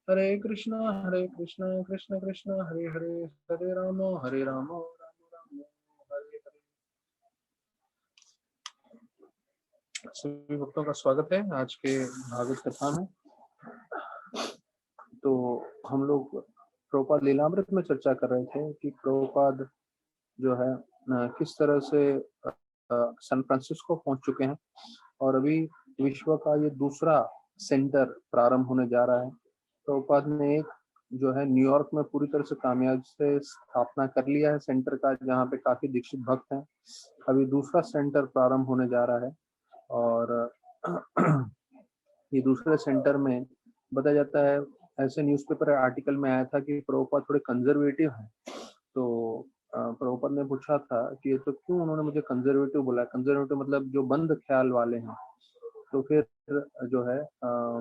हरे कृष्णा कृष्ण कृष्ण हरे हरे, हरे राम राम राम हरे हरे। सभी भक्तों का स्वागत है आज के भागवत कथा में। तो हम लोग प्रभुपाद लीलामृत में चर्चा कर रहे थे कि प्रभुपाद जो है किस तरह से सैन फ्रांसिस्को पहुंच चुके हैं और अभी विश्व का ये दूसरा सेंटर प्रारंभ होने जा रहा है। प्रभुपाद ने एक जो है न्यूयॉर्क में पूरी तरह से कामयाबी से स्थापना कर लिया है सेंटर का, जहाँ पे काफी दीक्षित भक्त हैं। अभी दूसरा सेंटर प्रारंभ होने जा रहा है और ये दूसरे सेंटर में बताया जाता है, ऐसे न्यूज़पेपर आर्टिकल में आया था कि प्रभुपाद थोड़े कंजर्वेटिव हैं। तो प्रभुपाद ने पूछा था कि ये तो क्यों उन्होंने मुझे कंजर्वेटिव बोला। कंजर्वेटिव मतलब जो बंद ख्याल वाले हैं। तो फिर जो है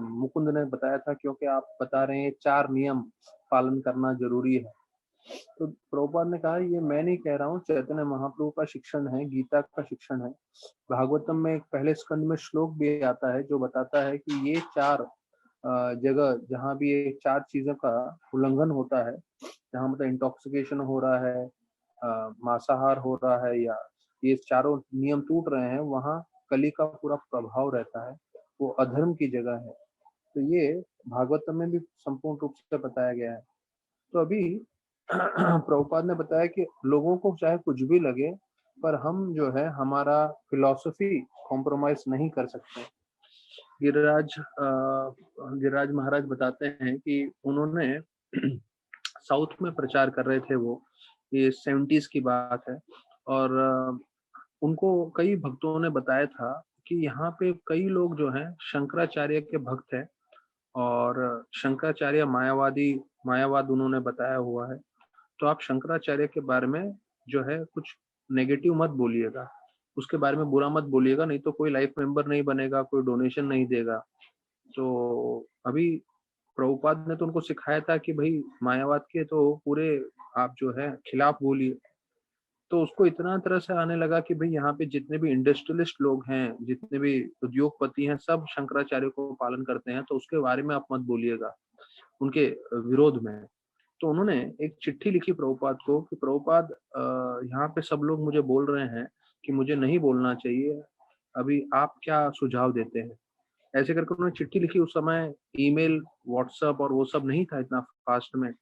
मुकुंद ने बताया था क्योंकि आप बता रहे हैं 4 नियम पालन करना जरूरी है। तो प्रभुपाद ने कहा ये मैं नहीं कह रहा हूँ, चैतन्य महाप्रभु का शिक्षण है, गीता का शिक्षण है। भागवतम में एक पहले स्कंद में श्लोक भी आता है जो बताता है कि ये 4 जगह जहाँ भी ये 4 चीजों का उल्लंघन होता है, जहाँ मतलब इंटॉक्सिकेशन हो रहा है, मांसाहार हो रहा है, या ये चारों नियम टूट रहे हैं, वहाँ कली का पूरा प्रभाव रहता है, वो अधर्म की जगह है। तो ये भागवतम में भी संपूर्ण रूप से बताया गया है। तो अभी प्रभुपाद ने बताया कि लोगों को चाहे कुछ भी लगे, पर हम जो है हमारा फिलॉसफी कॉम्प्रोमाइज नहीं कर सकते। गिरिराज महाराज बताते हैं कि उन्होंने साउथ में प्रचार कर रहे थे, वो ये 70s की बात है। और उनको कई भक्तों ने बताया था कि यहाँ पे कई लोग जो हैं शंकराचार्य के भक्त हैं और शंकराचार्य मायावाद उन्होंने बताया हुआ है। तो आप शंकराचार्य के बारे में जो है कुछ नेगेटिव मत बोलिएगा, उसके बारे में बुरा मत बोलिएगा, नहीं तो कोई लाइफ मेंबर नहीं बनेगा, कोई डोनेशन नहीं देगा। तो अभी प्रभुपाद ने तो उनको सिखाया था कि भाई मायावाद के तो पूरे आप जो है खिलाफ बोलिए। तो उसको इतना तरह से आने लगा कि भाई यहाँ पे जितने भी इंडस्ट्रियलिस्ट लोग हैं, जितने भी उद्योगपति हैं, सब शंकराचार्य को पालन करते हैं, तो उसके बारे में आप मत बोलिएगा उनके विरोध में। तो उन्होंने एक चिट्ठी लिखी प्रभुपाद को कि प्रभुपाद यहाँ पे सब लोग मुझे बोल रहे हैं कि मुझे नहीं बोलना चाहिए, अभी आप क्या सुझाव देते हैं। ऐसे करके उन्होंने चिट्ठी लिखी। उस समय ईमेल, व्हाट्सएप और वो सब नहीं था इतना फास्ट में।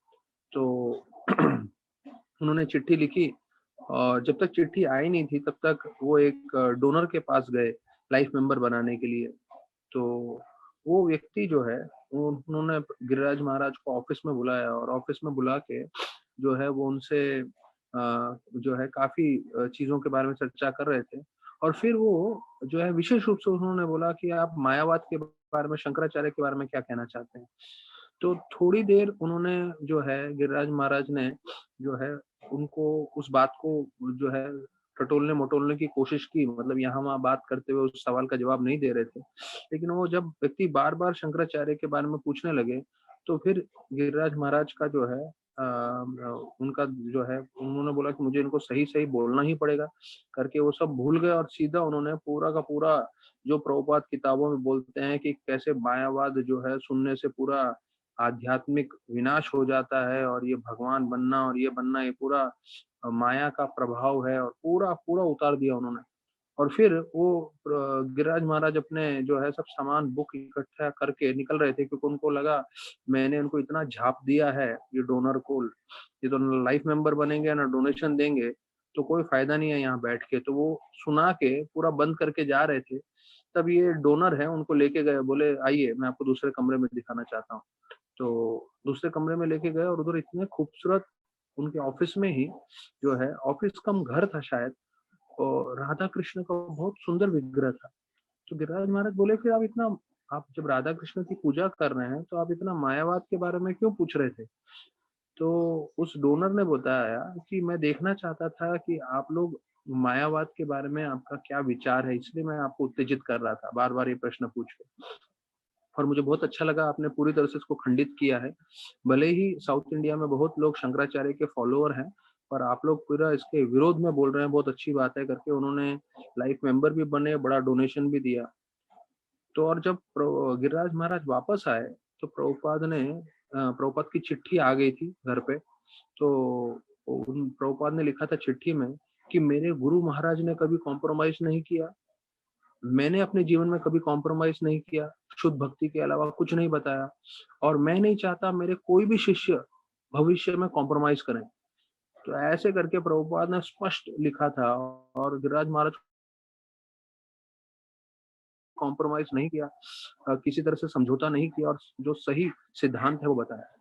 तो उन्होंने चिट्ठी लिखी और जब तक चिट्ठी आई नहीं थी तब तक वो एक डोनर के पास गए लाइफ मेंबर बनाने के लिए। तो वो व्यक्ति जो है उन्होंने गिरिराज महाराज को ऑफिस में बुलाया और ऑफिस में बुला के जो है वो उनसे जो है काफी चीजों के बारे में चर्चा कर रहे थे। और फिर वो जो है विशेष रूप से उन्होंने बोला कि आप मायावाद के बारे में, शंकराचार्य के बारे में क्या कहना चाहते हैं। तो थोड़ी देर उन्होंने जो है गिरिराज महाराज ने जो है उनको उस बात को जो है टटोलने मटोलने की कोशिश की, मतलब यहाँ वहाँ बात करते हुए उस सवाल का जवाब नहीं दे रहे थे। लेकिन वो जब व्यक्ति बार बार शंकराचार्य के बारे में पूछने लगे, तो फिर गिरिराज महाराज का जो है उनका जो है उन्होंने बोला कि मुझे इनको सही सही बोलना ही पड़ेगा करके वो सब भूल गए और सीधा उन्होंने पूरा का पूरा जो प्रभुपाद किताबों में बोलते हैं कि कैसे मायावाद जो है सुनने से पूरा आध्यात्मिक विनाश हो जाता है और ये भगवान बनना और ये बनना ये पूरा माया का प्रभाव है, और पूरा पूरा उतार दिया उन्होंने। और फिर वो गिरिराज महाराज अपने जो है सब सामान बुक इकट्ठा करके निकल रहे थे, क्योंकि उनको लगा मैंने उनको इतना झाप दिया है ये डोनर को, ये तो ना लाइफ मेंबर बनेंगे ना डोनेशन देंगे, तो कोई फायदा नहीं है यहाँ बैठ के। तो वो सुना के पूरा बंद करके जा रहे थे। तब ये डोनर है उनको लेके गए, बोले आइए मैं आपको दूसरे कमरे में दिखाना चाहता हूँ। तो दूसरे कमरे में लेके गए और उधर इतने खूबसूरत उनके ऑफिस में ही जो है, ऑफिस कम घर था शायद, और राधा कृष्ण का बहुत सुंदर विग्रह था। तो गिरिराज महाराज बोले कि आप जब राधा कृष्ण की पूजा कर रहे हैं तो आप इतना मायावाद के बारे में क्यों पूछ रहे थे। तो उस डोनर ने बताया कि मैं देखना चाहता था कि आप लोग मायावाद के बारे में आपका क्या विचार है, इसलिए मैं आपको उत्तेजित कर रहा था बार बार ये प्रश्न पूछ के। और मुझे बहुत अच्छा लगा आपने पूरी तरह से इसको खंडित किया है। भले ही साउथ इंडिया में बहुत लोग शंकराचार्य के फॉलोअर हैं, पर आप लोग पूरा इसके विरोध में बोल रहे हैं, बहुत अच्छी बात है करके उन्होंने लाइफ मेंबर भी बने, बड़ा डोनेशन भी दिया। तो और जब गिरिराज महाराज वापस आए तो प्रभुपाद ने प्रभुपाद की चिट्ठी आ गई थी घर पे। तो उन प्रभुपाद ने लिखा था चिट्ठी में कि मेरे गुरु महाराज ने कभी कॉम्प्रोमाइज नहीं किया, मैंने अपने जीवन में कभी कॉम्प्रोमाइज नहीं किया, शुद्ध भक्ति के अलावा कुछ नहीं बताया, और मैं नहीं चाहता मेरे कोई भी शिष्य भविष्य में कॉम्प्रोमाइज करें। तो ऐसे करके प्रभुपाद ने स्पष्ट लिखा था, और गिरिराज महाराज कॉम्प्रोमाइज नहीं किया, किसी तरह से समझौता नहीं किया, और जो सही सिद्धांत है वो बताया।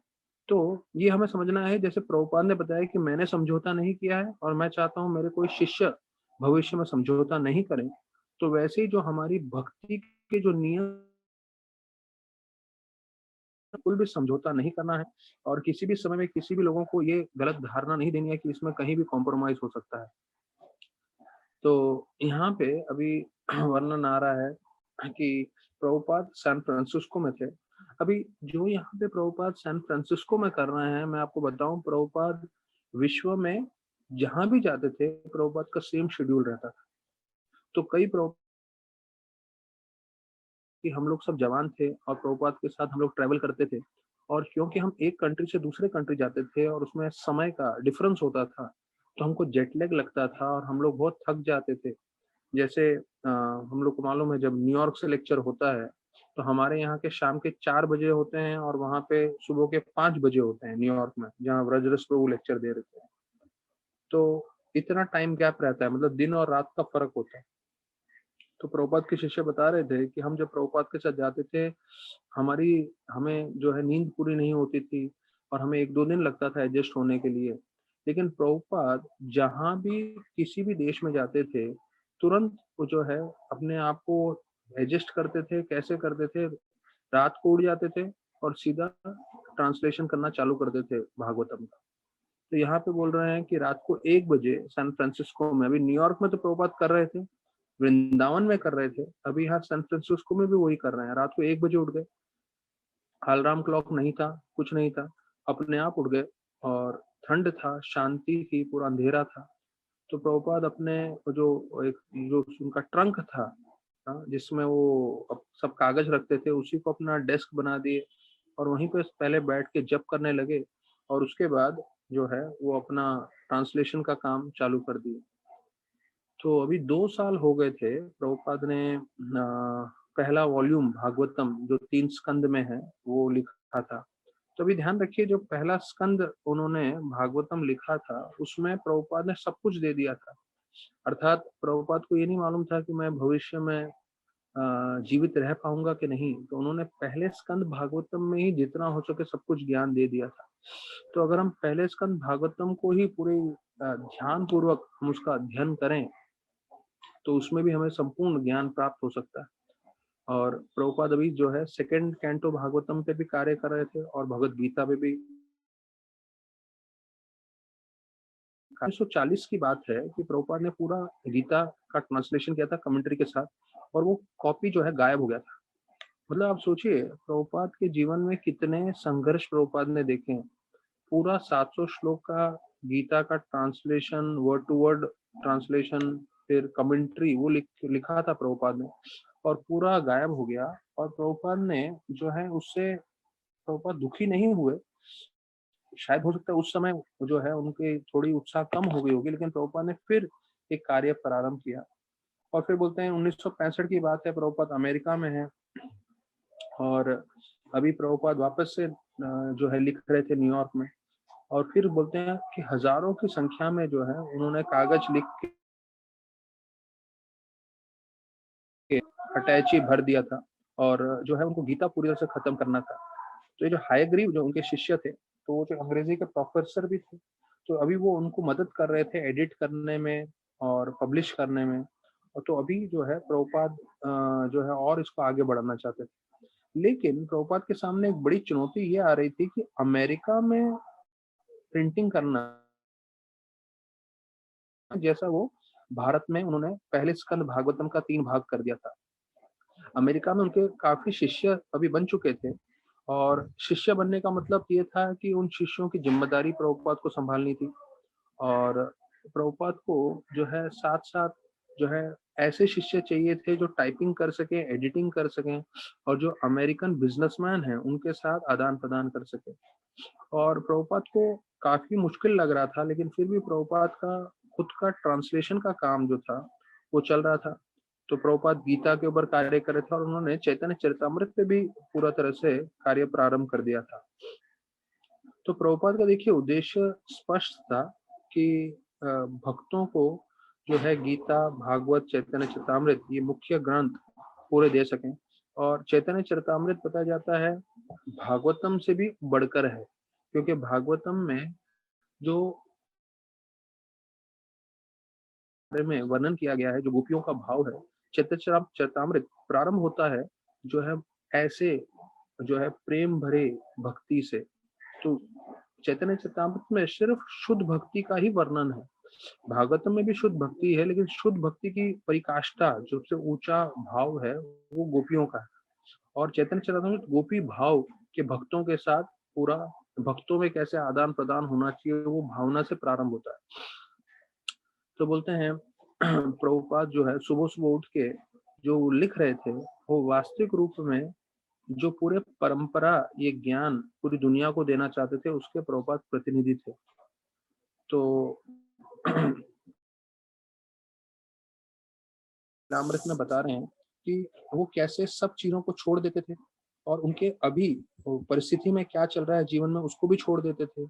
तो ये हमें समझना है, जैसे प्रभुपाद ने बताया कि मैंने समझौता नहीं किया है और मैं चाहता हूँ मेरे कोई शिष्य भविष्य में समझौता नहीं करें, तो वैसे ही जो हमारी भक्ति के जो नियम, बिल्कुल भी समझौता नहीं करना है, और किसी भी समय में किसी भी लोगों को ये गलत धारणा नहीं देनी है कि इसमें कहीं भी कॉम्प्रोमाइज हो सकता है। तो यहाँ पे अभी वर्णन आ रहा है कि प्रभुपाद सैन फ्रांसिस्को में थे। अभी जो यहाँ पे प्रभुपाद सैन फ्रांसिस्को में कर रहे हैं, मैं आपको बताऊं, प्रभुपाद विश्व में जहां भी जाते थे प्रभुपाद का सेम शेड्यूल रहता था। तो कई प्रभु कि हम लोग सब जवान थे और प्रभुपाद के साथ हम लोग ट्रैवल करते थे, और क्योंकि हम एक कंट्री से दूसरे कंट्री जाते थे और उसमें समय का डिफरेंस होता था, तो हमको जेट लैग लगता था और हम लोग बहुत थक जाते थे। जैसे हम लोग को मालूम है, जब न्यूयॉर्क से लेक्चर होता है तो हमारे यहाँ के शाम के 4 बजे होते हैं और वहाँ पे सुबह के 5 बजे होते हैं न्यूयॉर्क में, जहाँ व्रजरस प्रभु लेक्चर दे रहे थे। तो इतना टाइम गैप रहता है, मतलब दिन और रात का फर्क होता है। तो प्रभुपाद के शिष्य बता रहे थे कि हम जब प्रभुपाद के साथ जाते थे, हमारी हमें जो है नींद पूरी नहीं होती थी, और हमें 1-2 दिन लगता था एडजस्ट होने के लिए। लेकिन प्रभुपाद जहाँ भी किसी भी देश में जाते थे, तुरंत वो जो है अपने आप को एडजस्ट करते थे। कैसे करते थे? रात को उठ जाते थे और सीधा ट्रांसलेशन करना चालू कर देते थे भागवतम का। तो यहाँ पे बोल रहे हैं कि रात को 1 बजे सैन फ्रांसिस्को में, अभी न्यूयॉर्क में तो प्रभुपाद कर रहे थे, वृंदावन में कर रहे थे, अभी यहाँ सैन फ्रांसिस्को में भी वही कर रहे हैं। रात को 1 बजे उठ गए, अलार्म क्लॉक नहीं था, कुछ नहीं था, अपने आप उठ गए, और ठंड था, शांति थी, पूरा अंधेरा था। तो प्रभुपाद अपने जो एक जो उनका ट्रंक था, जिसमें वो सब कागज रखते थे, उसी को अपना डेस्क बना दिए और वहीं पे पहले बैठ के जप करने लगे, और उसके बाद जो है वो अपना ट्रांसलेशन का काम चालू कर दिए। तो अभी 2 साल हो गए थे, प्रभुपाद ने पहला वॉल्यूम भागवतम जो 3 स्कंद में है वो लिखा था। तो अभी ध्यान रखिए, जो पहला स्कंद उन्होंने भागवतम लिखा था उसमें प्रभुपाद ने सब कुछ दे दिया था। अर्थात प्रभुपाद को ये नहीं मालूम था कि मैं भविष्य में जीवित रह पाऊंगा कि नहीं, तो उन्होंने पहले स्कंद भागवतम में ही जितना हो सके सब कुछ ज्ञान दे दिया था। तो अगर हम पहले स्कंद भागवतम को ही पूरे ध्यान पूर्वक हम उसका अध्ययन करें, तो उसमें भी हमें संपूर्ण ज्ञान प्राप्त हो सकता है। और प्रभुपाद अभी जो है सेकंड कैंटो भागवतम पे भी कार्य कर रहे थे और भगवत गीता पे भी। 1940 की बात है कि प्रभुपाद ने पूरा गीता का ट्रांसलेशन किया था कमेंट्री के साथ, और वो कॉपी जो है गायब हो गया था। मतलब आप सोचिए प्रभुपाद के जीवन में कितने संघर्ष प्रभुपाद ने देखे हैं। पूरा 700 श्लोक का गीता का translation, word to word translation, फिर कमेंट्री वो लिखा था प्रभुपाद ने, और पूरा गायब हो गया। और प्रभुपाद ने जो है उससे प्रभुपाद दुखी नहीं हुए। शायद हो सकता है उस समय जो है उनके थोड़ी उत्साह कम हो गई होगी, लेकिन प्रभुपाद ने फिर एक कार्य प्रारंभ किया। और फिर बोलते हैं 1965 की बात है, प्रभुपाद अमेरिका में है, और अभी प्रभुपाद वापस से जो है लिख रहे थे न्यूयॉर्क में। और फिर बोलते हैं कि हजारों की संख्या में जो है उन्होंने कागज लिख के अटैची भर दिया था, और जो है उनको गीता पूरी तरह से खत्म करना था। तो ये जो हायग्रीव जो उनके शिष्य थे, तो वो जो अंग्रेजी के प्रोफेसर भी थे, तो अभी वो उनको मदद कर रहे थे एडिट करने में और पब्लिश करने में। और तो अभी जो है प्रभुपाद जो है और इसको आगे बढ़ाना चाहते थे। लेकिन प्रभुपाद के सामने एक बड़ी चुनौती ये आ रही थी कि अमेरिका में प्रिंटिंग करना, जैसा वो भारत में उन्होंने पहले स्कंद भागवतम का 3 भाग कर दिया था। अमेरिका में उनके काफी शिष्य अभी बन चुके थे, और शिष्य बनने का मतलब ये था कि उन शिष्यों की जिम्मेदारी प्रभुपाद को संभालनी थी, और प्रभुपाद को जो है साथ-साथ जो है ऐसे शिष्य चाहिए थे जो टाइपिंग कर सकें, एडिटिंग कर सकें और जो अमेरिकन बिजनेसमैन हैं उनके साथ आदान-प्रदान कर सकें। और प्रभुपाद को काफ़ी मुश्किल लग रहा था, लेकिन फिर भी प्रभुपाद का खुद का ट्रांसलेशन का काम जो था, वो चल रहा था। तो प्रभुपाद गीता के ऊपर कार्य कर रहे थे और उन्होंने चैतन्य चरितामृत पे भी पूरा तरह से कार्य प्रारंभ कर दिया था। तो प्रभुपाद का देखिए उद्देश्य स्पष्ट था कि भक्तों को जो है गीता, भागवत, चैतन्य चरितामृत ये मुख्य ग्रंथ पूरे दे सकें। और चैतन्य चरितामृत बताया जाता है भागवतम से भी बढ़कर है, क्योंकि भागवतम में जो बारे में वर्णन किया गया है, जो गोपियों का भाव है, चैतन्य चरितामृत प्रारंभ होता है जो है ऐसे जो है प्रेम भरे भक्ति से। तो चैतन्य चरितामृत में सिर्फ शुद्ध भक्ति का ही वर्णन है। भागवतम में भी शुद्ध भक्ति है, लेकिन शुद्ध भक्ति की पराकाष्ठा जो सबसे ऊंचा भाव है वो गोपियों का है। और चैतन्य चरितामृत गोपी भाव के भक्तों के साथ पूरा भक्तों में कैसे आदान प्रदान होना चाहिए वो भावना से प्रारंभ होता है। तो बोलते हैं प्रभुपाद जो है सुबह सुबह उठ के जो लिख रहे थे वो वास्तविक रूप में जो पूरे परंपरा ये ज्ञान पूरी दुनिया को देना चाहते थे उसके प्रभुपाद प्रतिनिधि थे। तो रामृत में बता रहे हैं कि वो कैसे सब चीजों को छोड़ देते थे और उनके अभी परिस्थिति में क्या चल रहा है जीवन में उसको भी छोड़ देते थे।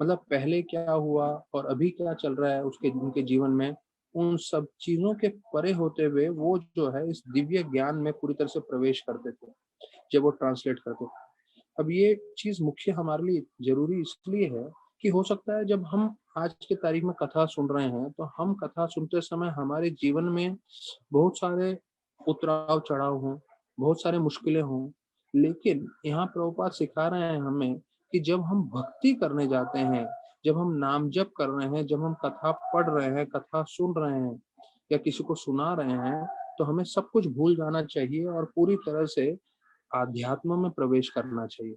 मतलब पहले क्या हुआ और अभी क्या चल रहा है उसके उनके जीवन में, उन सब चीजों के परे होते हुए वो जो है इस दिव्य ज्ञान में पूरी तरह से प्रवेश करते थे जब वो ट्रांसलेट करते थे। अब ये चीज मुख्य हमारे लिए जरूरी इसलिए है कि हो सकता है जब हम आज की तारीख में कथा सुन रहे हैं तो हम कथा सुनते समय हमारे जीवन में बहुत सारे उतराव चढ़ाव हों, बहुत सारे मुश्किलें हों, लेकिन यहाँ प्रभुपाद सिखा रहे हैं हमें कि जब हम भक्ति करने जाते हैं, जब हम नाम जप कर रहे हैं, जब हम कथा पढ़ रहे हैं, कथा सुन रहे हैं या किसी को सुना रहे हैं, तो हमें सब कुछ भूल जाना चाहिए और पूरी तरह से आध्यात्म में प्रवेश करना चाहिए।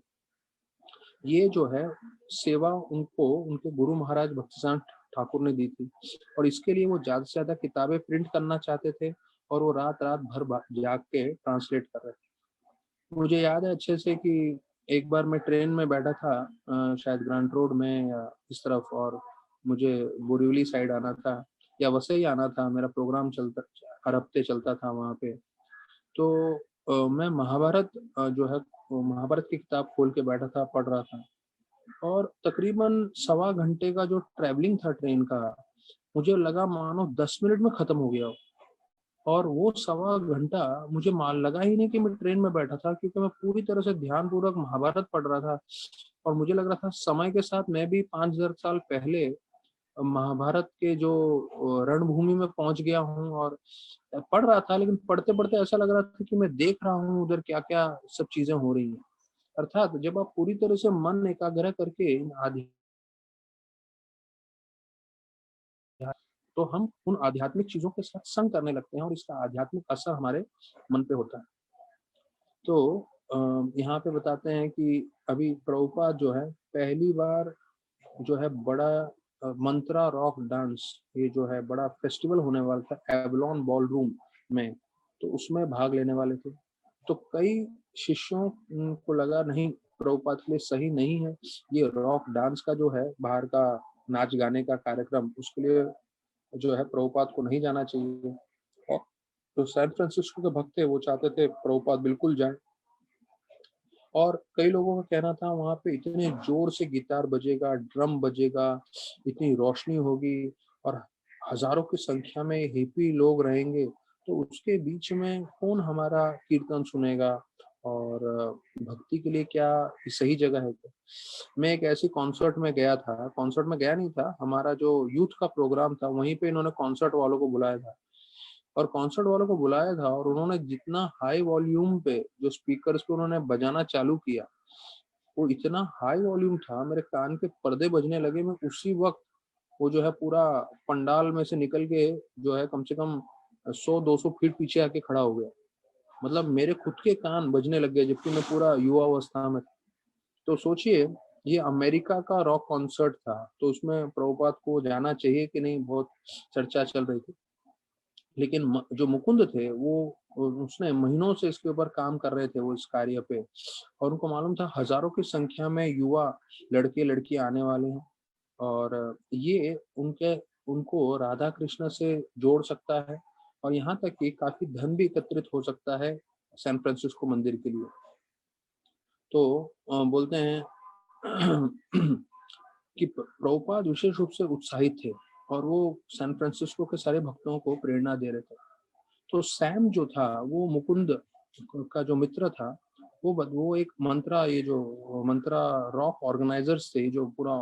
ये जो है सेवा उनको उनके गुरु महाराज भक्तिसार ठाकुर ने दी थी और इसके लिए वो ज्यादा से ज्यादा किताबें प्रिंट करना चाहते थे और वो रात रात भर जाग के ट्रांसलेट कर रहे थे। मुझे याद है अच्छे से कि एक बार मैं ट्रेन में बैठा था, शायद ग्रांट रोड में या इस तरफ, और मुझे बोरीवली साइड आना था या वसई आना था। मेरा प्रोग्राम चलता हर हफ्ते चलता था वहाँ पे। तो मैं महाभारत जो है वो महाभारत की किताब खोल के बैठा था, पढ़ रहा था और तकरीबन सवा घंटे का जो ट्रैवलिंग था ट्रेन का, मुझे लगा मानो 10 मिनट में खत्म हो गया हो। और वो सवा घंटा मुझे मान लगा ही नहीं कि मैं ट्रेन में बैठा था, क्योंकि मैं पूरी तरह से ध्यान पूर्वक महाभारत पढ़ रहा था और मुझे लग रहा था समय के साथ मैं भी 5000 साल पहले महाभारत के जो रणभूमि में पहुंच गया हूँ और पढ़ रहा था। लेकिन पढ़ते पढ़ते ऐसा लग रहा था कि मैं देख रहा हूँ उधर क्या क्या सब चीजें हो रही हैं। अर्थात जब आप पूरी तरह से मन एकाग्र करके इन आध्यात्म तो हम उन आध्यात्मिक चीजों के साथ संग करने लगते हैं और इसका आध्यात्मिक असर हमारे मन पे होता है। तो यहाँ पे बताते हैं कि अभी प्रभुपाद जो है पहली बार जो है बड़ा मंत्रा रॉक डांस, ये जो है बड़ा फेस्टिवल होने वाला था एवलॉन बॉलरूम में, तो उसमें भाग लेने वाले थे। तो कई शिष्यों को लगा नहीं, प्रभुपाद के लिए सही नहीं है ये रॉक डांस का जो है बाहर का नाच गाने का कार्यक्रम, उसके लिए जो है प्रभुपाद को नहीं जाना चाहिए। और तो सैन फ्रांसिस्को के भक्त थे, वो चाहते थे प्रभुपाद बिल्कुल जाए। और कई लोगों का कहना था वहां पे इतने जोर से गिटार बजेगा, ड्रम बजेगा, इतनी रोशनी होगी और हजारों की संख्या में हिप्पी लोग रहेंगे, तो उसके बीच में कौन हमारा कीर्तन सुनेगा और भक्ति के लिए क्या ये सही जगह है क्या? मैं एक ऐसी कॉन्सर्ट में गया था, कॉन्सर्ट में गया नहीं था, हमारा जो यूथ का प्रोग्राम था वहीं पे इन्होंने कॉन्सर्ट वालों को बुलाया था और कॉन्सर्ट वालों को बुलाया था और उन्होंने जितना हाई वॉल्यूम पे जो स्पीकर्स पे उन्होंने बजाना चालू किया, वो इतना हाई वॉल्यूम था मेरे कान के पर्दे बजने लगे। मैं उसी वक्त वो जो है पूरा पंडाल में से निकल के जो है कम से कम 100-200 फीट पीछे आके खड़ा हो गया। मतलब मेरे खुद के कान बजने लग गए जबकि मैं पूरा युवा अवस्था में था। तो सोचिए ये अमेरिका का रॉक कॉन्सर्ट था, तो उसमें प्रभुपाद को जाना चाहिए कि नहीं, बहुत चर्चा चल रही थी। लेकिन जो मुकुंद थे वो उसने महीनों से इसके ऊपर काम कर रहे थे वो इस कार्य पे, और उनको मालूम था हजारों की संख्या में युवा लड़के लड़कियां आने वाले हैं, और ये उनके उनको राधा कृष्ण से जोड़ सकता है, और यहाँ तक कि काफी धन भी एकत्रित हो सकता है सैन फ्रांसिस्को मंदिर के लिए। तो बोलते हैं कि प्रभुपाद विशेष रूप से उत्साहित थे, और वो सैन फ्रांसिस्को के सारे भक्तों को प्रेरणा दे रहे थे। तो सैम जो था वो मुकुंद का जो मित्र था, वो एक मंत्रा, ये जो मंत्रा रॉक ऑर्गेनाइजर्स थे, जो पूरा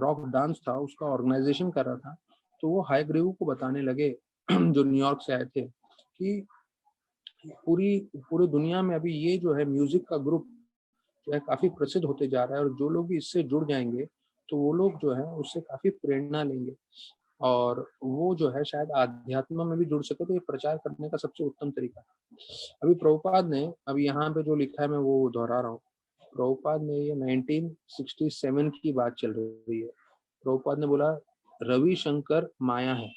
रॉक डांस था उसका ऑर्गेनाइजेशन कर रहा था। तो वो हायग्रीव को बताने लगे जो न्यूयॉर्क से आए थे, कि पूरी पूरी दुनिया में अभी ये जो है म्यूजिक का ग्रुप जो है काफी प्रसिद्ध होते जा रहा है, और जो लोग भी इससे जुड़ जाएंगे तो वो लोग जो है उससे काफी प्रेरणा लेंगे, और वो जो है शायद आध्यात्म में भी जुड़ सके। तो ये प्रचार करने का सबसे उत्तम तरीका है। अभी प्रभुपाद ने, अभी यहाँ पे जो लिखा है मैं वो दोहरा रहा हूँ। प्रभुपाद ने ये 1967 की बात चल रही है। प्रभुपाद ने बोला रविशंकर माया है।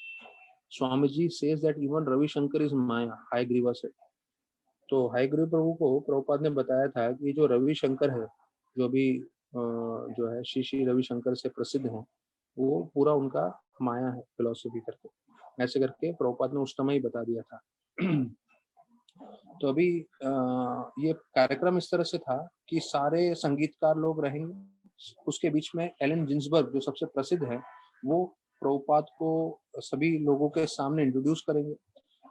Swami ji says that even Ravishankar is maya, Hayagriva से। तो हायग्रीव प्रभु को प्रभुपाद ने बताया था कि जो रविशंकर है, जो भी जो है श्री श्री रविशंकर से प्रसिद्ध है, वो पूरा उनका माया है, फिलोसफी करके। ऐसे करके प्रभुपाद ने उस समय ही बता दिया था। तो अभी ये कार्यक्रम इस तरह से था कि सारे संगीतकार लोग रहेंगे, उसके बीच में एलन जिन्सबर्ग जो सबसे प्रसिद्ध है, वो प्रभुपाद को सभी लोगों के सामने इंट्रोड्यूस करेंगे,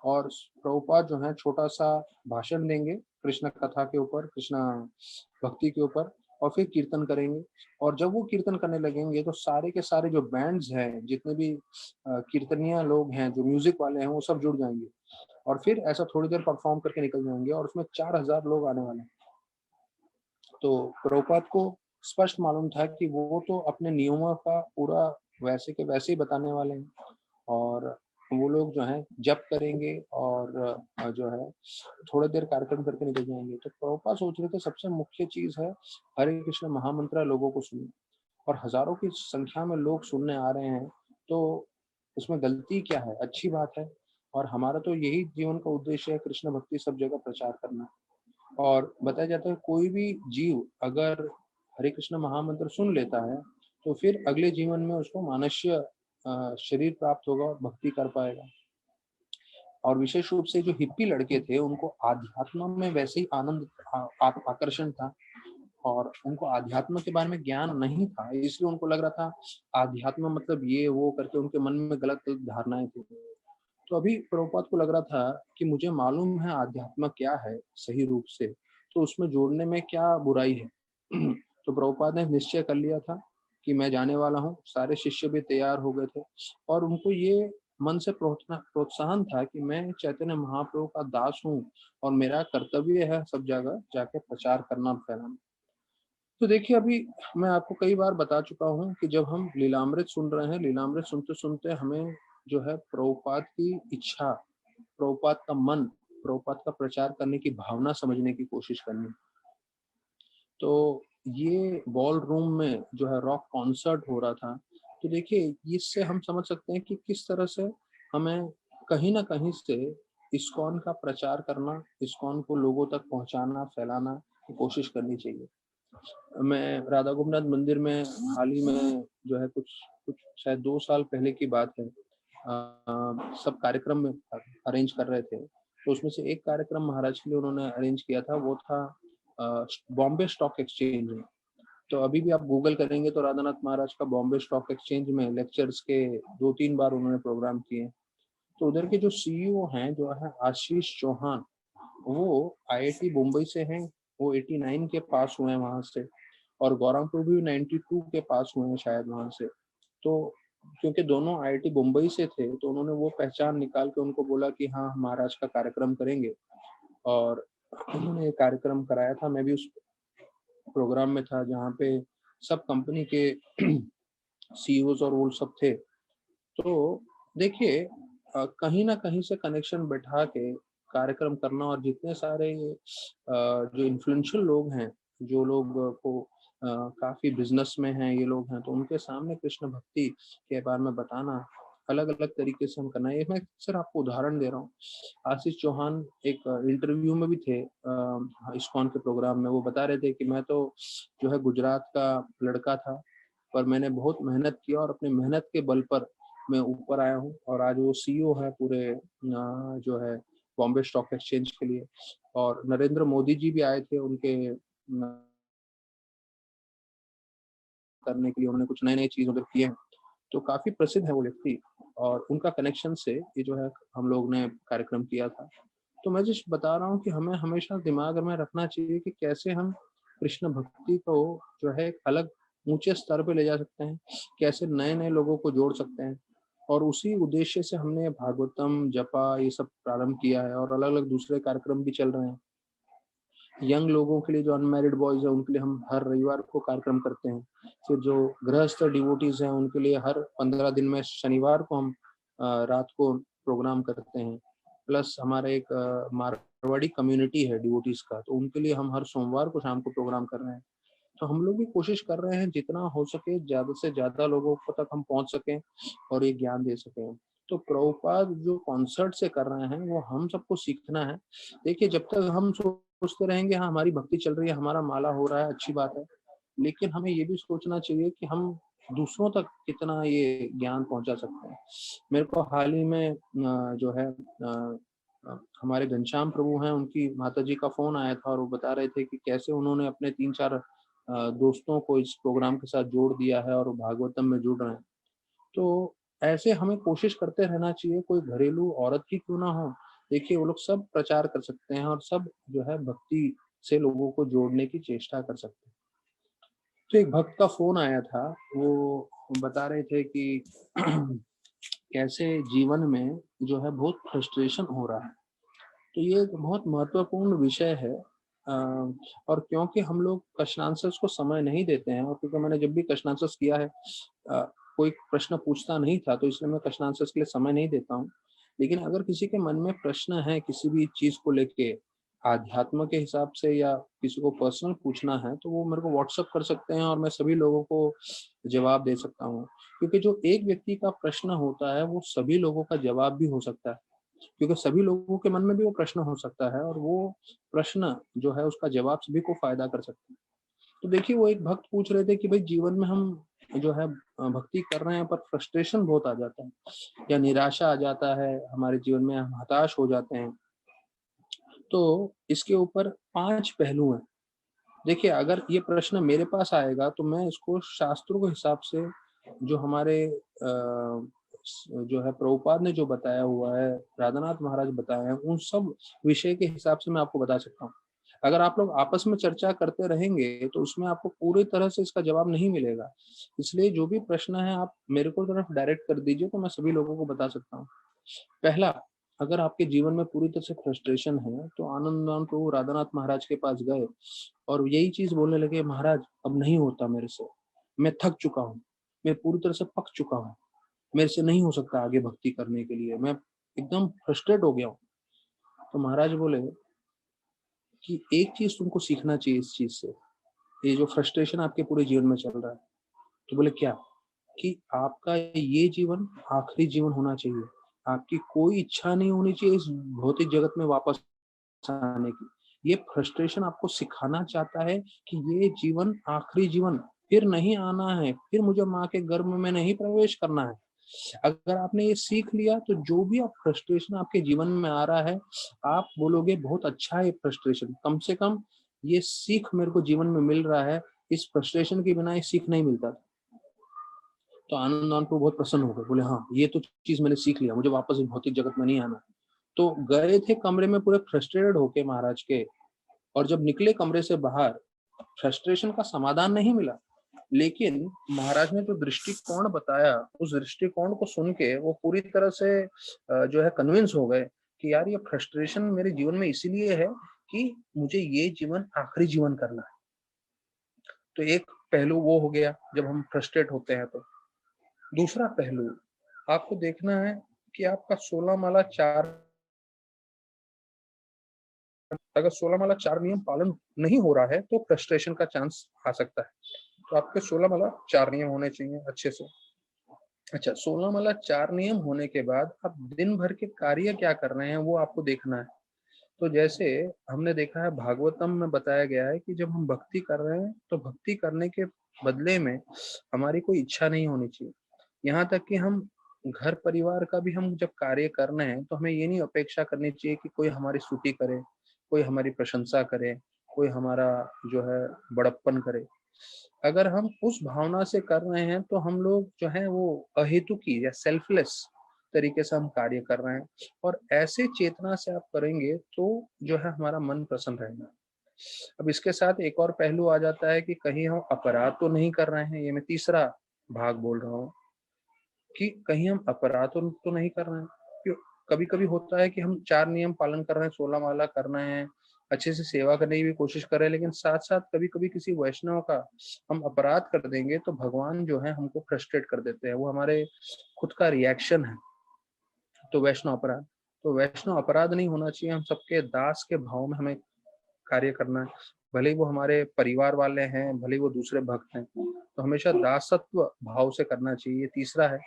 और प्रभुपाद जो है छोटा सा भाषण देंगे कृष्ण कथा के ऊपर, कृष्णा भक्ति के ऊपर, और फिर कीर्तन करेंगे। और जब वो कीर्तन करने लगेंगे तो सारे के सारे जो बैंड्स हैं, जितने भी कीर्तनिया लोग हैं, जो म्यूजिक वाले हैं, वो सब जुड़ जाएंगे, और फिर ऐसा थोड़ी देर परफॉर्म करके निकल जाएंगे, और उसमें 4000 लोग आने वाले हैं। तो प्रभुपाद को स्पष्ट मालूम था कि वो तो अपने नियमों का पूरा वैसे के वैसे ही बताने वाले हैं, और वो लोग जो है जप करेंगे, और जो है थोड़ी देर कार्यक्रम करके निकल जाएंगे। तो प्रभुपाद सोच रहे थे सबसे मुख्य चीज है हरे कृष्ण महामंत्र लोगों को सुनना, और हजारों की संख्या में लोग सुनने आ रहे हैं, तो उसमें गलती क्या है, अच्छी बात है। और हमारा तो यही जीवन का उद्देश्य है, कृष्ण भक्ति सब जगह प्रचार करना। और बताया जाता है कोई भी जीव अगर हरे कृष्ण महामंत्र सुन लेता है तो फिर अगले जीवन में उसको मानुष्य शरीर प्राप्त होगा और भक्ति कर पाएगा। और विशेष रूप से जो हिप्पी लड़के थे उनको आध्यात्म में वैसे ही आनंद आकर्षण था, और उनको आध्यात्म के बारे में ज्ञान नहीं था, इसलिए उनको लग रहा था आध्यात्म मतलब ये वो करके उनके मन में गलत गलत धारणाएं थी। तो अभी प्रभुपाद को लग रहा था कि मुझे मालूम है आध्यात्म क्या है सही रूप से, तो उसमें जोड़ने में क्या बुराई है। तो प्रभुपाद ने निश्चय कर लिया था कि मैं जाने वाला हूँ। सारे शिष्य भी तैयार हो गए थे, और उनको ये मन से प्रोत्साहन था कि मैं चैतन्य महाप्रभु का दास हूँ, और मेरा कर्तव्य है सब जगह जाके प्रचार करना, फैलाना। तो देखिए अभी मैं आपको कई बार बता चुका हूँ कि जब हम लीलामृत सुन रहे हैं, लीलामृत सुनते सुनते हमें जो है प्रभुपाद की इच्छा, प्रभुपाद का मन, प्रभुपाद का प्रचार करने की भावना समझने की कोशिश करनी। तो ये बॉल रूम में जो है रॉक कॉन्सर्ट हो रहा था। तो देखिए इससे हम समझ सकते हैं कि किस तरह से हमें कहीं ना कहीं से इस्कॉन का प्रचार करना, इस्कॉन को लोगों तक पहुंचाना, फैलाना की कोशिश करनी चाहिए। मैं राधा गोपनाथ मंदिर में हाल ही में जो है कुछ कुछ शायद 2 साल पहले की बात है, सब कार्यक्रम में अरेंज कर रहे थे। तो उसमें से एक कार्यक्रम महाराज के लिए उन्होंने अरेंज किया था, वो था बॉम्बे स्टॉक एक्सचेंज में। तो अभी भी आप गूगल करेंगे तो राधानाथ महाराज का बॉम्बे स्टॉक एक्सचेंज में लेक्चर्स के 2-3 बार उन्होंने प्रोग्राम किए। तो उधर के जो सीईओ हैं जो है आशीष चौहान, वो आईआईटी मुंबई से हैं। वो 89 के पास हुए हैं वहां से, और गौरव प्रभु भी 92 के पास हुए हैं शायद वहां से। तो क्योंकि दोनों आईआईटी मुंबई से थे तो उन्होंने वो पहचान निकाल के उनको बोला कि हाँ हम महाराज का कार्यक्रम करेंगे, और उन्होंने ये कार्यक्रम कराया था। मैं भी उस प्रोग्राम में था जहाँ पे सब कंपनी के सीईओज और वो सब थे। तो देखिए कहीं ना कहीं से कनेक्शन बैठा के कार्यक्रम करना, और जितने सारे जो इन्फ्लुएंशियल लोग हैं, जो लोग को काफी बिजनेस में हैं ये लोग हैं, तो उनके सामने कृष्ण भक्ति के बारे में बताना अलग अलग तरीके से हम करना है। ये मैं सिर्फ आपको उदाहरण दे रहा हूँ। आशीष चौहान एक इंटरव्यू में भी थे इस्कॉन के प्रोग्राम में, वो बता रहे थे कि मैं तो जो है गुजरात का लड़का था, पर मैंने बहुत मेहनत किया और अपनी मेहनत के बल पर मैं ऊपर आया हूँ, और आज वो सीईओ है पूरे जो है बॉम्बे स्टॉक एक्सचेंज के लिए। और नरेंद्र मोदी जी भी आए थे उनके करने के लिए, उन्होंने कुछ नए नए चीज उधर किए हैं। तो काफी प्रसिद्ध है वो व्यक्ति, और उनका कनेक्शन से ये जो है हम लोग ने कार्यक्रम किया था। तो मैं जिस बता रहा हूँ कि हमें हमेशा दिमाग में रखना चाहिए कि कैसे हम कृष्ण भक्ति को जो है एक अलग ऊंचे स्तर पे ले जा सकते हैं, कैसे नए नए लोगों को जोड़ सकते हैं। और उसी उद्देश्य से हमने भागवतम जपा ये सब प्रारंभ किया है, और अलग अलग दूसरे कार्यक्रम भी चल रहे हैं। यंग लोगों के लिए, जो अनमैरिड बॉयज है उनके लिए हम हर रविवार को कार्यक्रम करते हैं। फिर जो गृहस्थ डिवोटीज हैं उनके लिए हर 15 दिन में शनिवार को हम रात को प्रोग्राम करते हैं। प्लस हमारा एक मारवाड़ी कम्युनिटी है डिवोटीज का, तो उनके लिए हम हर सोमवार को शाम को प्रोग्राम कर रहे हैं। तो हम लोग भी कोशिश कर रहे हैं जितना हो सके ज्यादा से ज्यादा लोगों को तक हम पहुंच सकें और ये ज्ञान दे सकें। तो प्रभुपाद जो कॉन्सर्ट से कर रहे हैं वो हम सबको सीखना है। देखिए, जब तक हम सोचते रहेंगे हाँ हमारी भक्ति चल रही है, हमारा माला हो रहा है, अच्छी बात है, लेकिन हमें ये भी सोचना चाहिए कि हम दूसरों तक कितना ये ज्ञान पहुंचा सकते हैं। मेरे को हाल ही में जो है हमारे घनश्याम प्रभु हैं, उनकी माता जी का फोन आया था, और वो बता रहे थे कि कैसे उन्होंने अपने 3-4 दोस्तों को इस प्रोग्राम के साथ जोड़ दिया है और वो भागवतम में जुड़ रहे हैं। तो ऐसे हमें कोशिश करते रहना चाहिए, कोई घरेलू औरत ही क्यों ना हो। देखिए, वो लोग सब प्रचार कर सकते हैं और सब जो है भक्ति से लोगों को जोड़ने की चेष्टा कर सकते हैं। तो एक भक्त का फोन आया था, वो बता रहे थे कि कैसे जीवन में जो है बहुत फ्रस्ट्रेशन हो रहा है। तो ये एक बहुत महत्वपूर्ण विषय है। और क्योंकि हम लोग क्वेश्चन आंसर्स को समय नहीं देते हैं, और क्योंकि मैंने जब भी क्वेश्चन आंसर्स किया है कोई प्रश्न पूछता नहीं था, तो इसलिए मैं क्वेश्चन आंसर्स के लिए समय नहीं देता हूँ। लेकिन अगर किसी के मन में प्रश्न है किसी भी चीज को लेके, आध्यात्म के हिसाब से, या किसी को पर्सनल पूछना है, तो वो मेरे को व्हाट्सअप कर सकते हैं और मैं सभी लोगों को जवाब दे सकता हूँ। क्योंकि जो एक व्यक्ति का प्रश्न होता है वो सभी लोगों का जवाब भी हो सकता है, क्योंकि सभी लोगों के मन में भी वो प्रश्न हो सकता है, और वो प्रश्न जो है उसका जवाब सभी को फायदा कर सकता है। तो देखिए, वो एक भक्त पूछ रहे थे कि भाई जीवन में हम जो है भक्ति कर रहे हैं पर फ्रस्ट्रेशन बहुत आ जाता है, या निराशा आ जाता है हमारे जीवन में, हम हताश हो जाते हैं। तो इसके ऊपर 5 पहलू हैं। देखिए, अगर ये प्रश्न मेरे पास आएगा तो मैं इसको शास्त्रों के हिसाब से, जो हमारे जो है प्रभुपाद ने जो बताया हुआ है, राधानाथ महाराज बताए हैं, उन सब विषय के हिसाब से मैं आपको बता सकता हूँ। अगर आप लोग आपस में चर्चा करते रहेंगे तो उसमें आपको पूरी तरह से इसका जवाब नहीं मिलेगा। इसलिए जो भी प्रश्न है आप मेरे को तरफ डायरेक्ट कर दीजिए, तो मैं सभी लोगों को बता सकता हूँ। पहला, अगर आपके जीवन में पूरी तरह से फ्रस्ट्रेशन है तो आनंदमान प्रभु राधानाथ महाराज के पास गए और यही चीज बोलने लगे, महाराज अब नहीं होता मेरे से, मैं थक चुका हूँ, मैं पूरी तरह से पक चुका हूँ, मेरे से नहीं हो सकता आगे भक्ति करने के लिए, मैं एकदम फ्रस्ट्रेट हो गया हूँ। तो महाराज बोले कि एक चीज तुमको सीखना चाहिए इस चीज से, ये जो फ्रस्ट्रेशन आपके पूरे जीवन में चल रहा है। तो बोले क्या? कि आपका ये जीवन आखिरी जीवन होना चाहिए, आपकी कोई इच्छा नहीं होनी चाहिए इस भौतिक जगत में वापस आने की। ये फ्रस्ट्रेशन आपको सिखाना चाहता है कि ये जीवन आखिरी जीवन, फिर नहीं आना है, फिर मुझे माँ के गर्भ में नहीं प्रवेश करना है। अगर आपने ये सीख लिया तो जो भी आप फ्रस्ट्रेशन आपके जीवन में आ रहा है, आप बोलोगे बहुत अच्छा है फ्रस्ट्रेशन, कम से कम ये सीख मेरे को जीवन में मिल रहा है, इस फ्रस्ट्रेशन के बिना ये सीख नहीं मिलता। तो आनंद को बहुत प्रसन्न हो गए, बोले हाँ ये तो चीज मैंने सीख लिया, मुझे वापस इस भौतिक जगत में नहीं आना। तो गए थे कमरे में पूरे फ्रस्ट्रेटेड होके महाराज के, और जब निकले कमरे से बाहर, फ्रस्ट्रेशन का समाधान नहीं मिला, लेकिन महाराज ने जो दृष्टिकोण बताया उस दृष्टिकोण को सुन के वो पूरी तरह से जो है कन्विंस हो गए कि यार ये फ्रस्ट्रेशन मेरे जीवन में इसीलिए है कि मुझे ये जीवन आखिरी जीवन करना है। तो एक पहलू वो हो गया जब हम फ्रस्ट्रेट होते हैं। तो दूसरा पहलू आपको देखना है कि आपका 16 माला 4, अगर 16 माला 4 नियम पालन नहीं हो रहा है तो फ्रस्ट्रेशन का चांस आ सकता है। तो आपके 16 माला 4 नियम होने चाहिए अच्छे से। अच्छा, 16 माला 4 नियम होने के बाद आप दिन भर के कार्य क्या कर रहे हैं वो आपको देखना है। तो जैसे हमने देखा है भागवतम में बताया गया है कि जब हम भक्ति कर रहे हैं तो भक्ति करने के बदले में हमारी कोई इच्छा नहीं होनी चाहिए। यहाँ तक कि हम घर परिवार का भी हम जब कार्य कर रहे हैं तो हमें ये नहीं अपेक्षा करनी चाहिए कि कोई हमारी स्तुति करे, कोई हमारी प्रशंसा करे, कोई हमारा जो है बड़प्पन करे। अगर हम उस भावना से कर रहे हैं तो हम लोग जो है वो अहेतुकी या सेल्फलेस तरीके से हम कार्य कर रहे हैं, और ऐसे चेतना से आप करेंगे तो जो है हमारा मन प्रसन्न रहेगा। अब इसके साथ एक और पहलू आ जाता है कि कहीं हम अपराध तो नहीं कर रहे हैं, ये मैं तीसरा भाग बोल रहा हूँ कि कहीं हम अपराध तो नहीं कर रहे हैं। क्यों? कभी-कभी होता है कि हम 4 नियम पालन कर रहे हैं, 16 माला कर रहे हैं, अच्छे से सेवा करने की भी कोशिश कर रहे हैं, लेकिन साथ-साथ कभी-कभी किसी वैष्णव का हम अपराध कर देंगे तो भगवान जो है हमको फ्रस्ट्रेट कर देते हैं। वो हमारे खुद का रिएक्शन है। तो वैष्णव अपराध, तो वैष्णव अपराध नहीं होना चाहिए। हम सबके दास के भाव में हमें कार्य करना है। भले ही वो हमारे परिवार वाले हैं, भले ही वो दूसरे भक्त हैं, तो हमेशा दासत्व भाव से करना चाहिए। ये तीसरा है।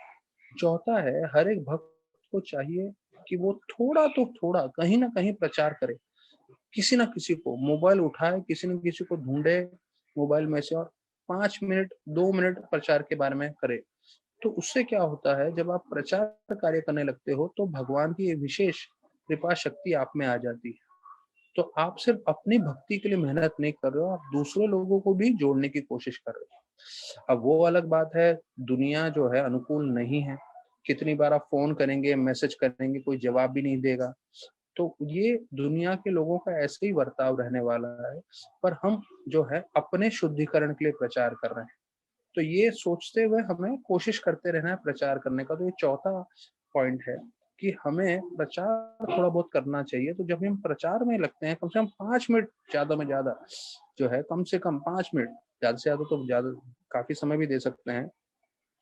चौथा है, हर एक भक्त को चाहिए कि वो थोड़ा तो थोड़ा कहीं न कहीं प्रचार करे। किसी न किसी को मोबाइल उठाए, किसी न किसी को ढूँढे मोबाइल में से, और 5 मिनट, 2 मिनट प्रचार के बारे में करे। तो उससे क्या होता है, जब आप प्रचार कार्य करने लगते हो तो भगवान की एक विशेष कृपा शक्ति आप में आ जाती है। तो आप सिर्फ अपनी भक्ति के लिए मेहनत नहीं कर रहे हो, आप दूसरे लोगों को भी जोड़ने की कोशिश कर रहे हो। अब वो अलग बात है, दुनिया जो है अनुकूल नहीं है। कितनी बार आप फ़ोन करेंगे, मैसेज करेंगे, कोई जवाब भी नहीं देगा। तो ये दुनिया के लोगों का ऐसे ही बर्ताव रहने वाला है, पर हम जो है अपने शुद्धिकरण के लिए प्रचार कर रहे हैं। तो ये सोचते हुए हमें कोशिश करते रहना है प्रचार करने का। तो ये चौथा पॉइंट है कि हमें प्रचार थोड़ा बहुत करना चाहिए। तो जब भी हम प्रचार में लगते हैं, कम से कम 5 मिनट ज़्यादा में ज़्यादा जो है, कम से कम 5 मिनट, ज़्यादा से ज़्यादा तो ज़्यादा काफ़ी समय भी दे सकते हैं।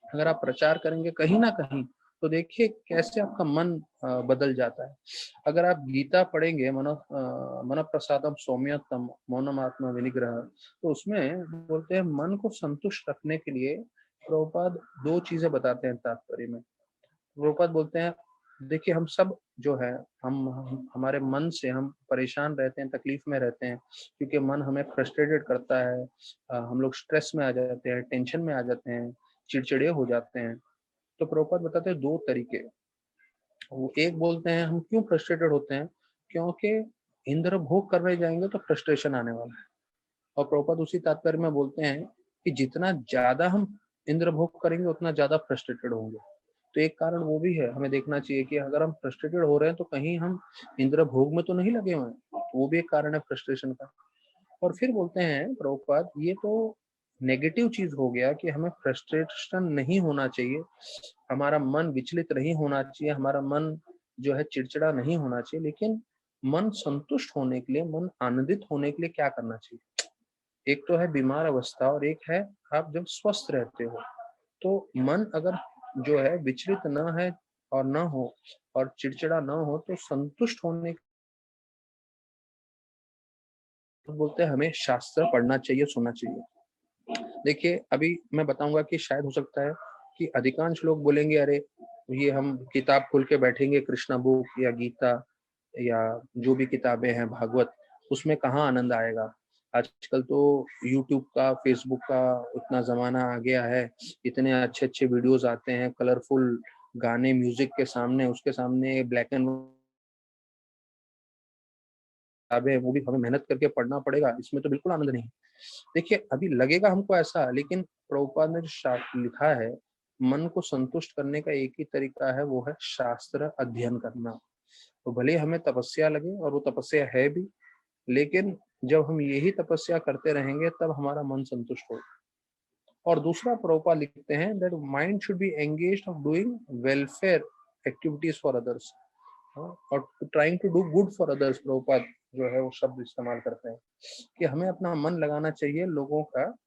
अगर आप प्रचार करेंगे कहीं न कहीं, तो देखिए कैसे आपका मन बदल जाता है। अगर आप गीता पढ़ेंगे, मन प्रसादम सौम्यतम मौनमात्मा विनिग्रह, तो उसमें बोलते हैं मन को संतुष्ट रखने के लिए प्रभुपाद 2 चीज़ें बताते हैं तात्पर्य में। प्रभुपाद बोलते हैं, देखिए हम सब जो है, हम हमारे मन से हम परेशान रहते हैं, तकलीफ में रहते हैं, क्योंकि मन हमें फ्रस्ट्रेटेड करता है। हम लोग स्ट्रेस में आ जाते हैं, टेंशन में आ जाते हैं, चिड़चिड़े हो जाते हैं। तो प्रभुपाद बताते हैं 2 तरीके। वो एक बोलते हैं हम क्यों फ्रस्ट्रेटेड होते हैं? क्योंकि इंद्र भोग करने जाएँगे तो फ्रस्ट्रेशन आने वाला है। और प्रभुपाद उसी तात्पर्य में बोलते हैं कि जितना ज़्यादा हम इंद्र भोग करेंगे उतना ज़्यादा फ्रस्ट्रेटेड होंगे। तो एक कारण वो भी है, हमें देखना चाहिए कि अगर हम फ्रस्ट्रेटेड हो रहे हैं तो कहीं हम इंद्र भोग में तो नहीं लगे हुए हैं। वो भी एक कारण है फ्रस्ट्रेशन का। और फिर बोलते हैं प्रभुपाद, ये तो नेगेटिव चीज़ हो गया कि हमें फ्रस्ट्रेशन नहीं होना चाहिए, हमारा मन विचलित नहीं होना चाहिए, हमारा मन जो है चिड़चिड़ा नहीं होना चाहिए, लेकिन मन संतुष्ट होने के लिए, मन आनंदित होने के लिए क्या करना चाहिए? एक तो है बीमार अवस्था और एक है आप जब स्वस्थ रहते हो। तो मन अगर जो है विचलित ना है और ना हो और चिड़चिड़ा ना हो तो संतुष्ट होने को बोलते हैं हमें शास्त्र पढ़ना चाहिए, सुनना चाहिए। देखिए, अभी मैं बताऊँगा कि शायद हो सकता है कि अधिकांश लोग बोलेंगे, अरे! ये हम किताब खोल के बैठेंगे, कृष्णा बुक या गीता या जो भी किताबें हैं भागवत, उसमें कहाँ आनंद आएगा। आजकल तो यूट्यूब का, फेसबुक का इतना ज़माना आ गया है, इतने अच्छे-अच्छे वीडियोज़ आते हैं, कलरफुल गाने, म्यूज़िक के सामने, उसके सामने ब्लैक एंड किताबें, वो भी हमें मेहनत करके पढ़ना पड़ेगा, इसमें तो बिल्कुल आनंद नहीं। देखिए, अभी लगेगा हमको ऐसा, लेकिन प्रभुपाद ने जो लिखा है, मन को संतुष्ट करने का एक ही तरीका है, वो है शास्त्र अध्ययन करना। तो भले ही हमें तपस्या लगे, और वो तपस्या है भी, लेकिन जब हम यही तपस्या करते रहेंगे तब हमारा मन संतुष्ट होगा। और दूसरा प्रभुपाद लिखते हैं that mind should be engaged of doing welfare activities for others, और trying to do good for others. Prabhupada जो है वो शब्द इस्तेमाल करते हैं कि हमें अपना मन लगाना चाहिए लोगों का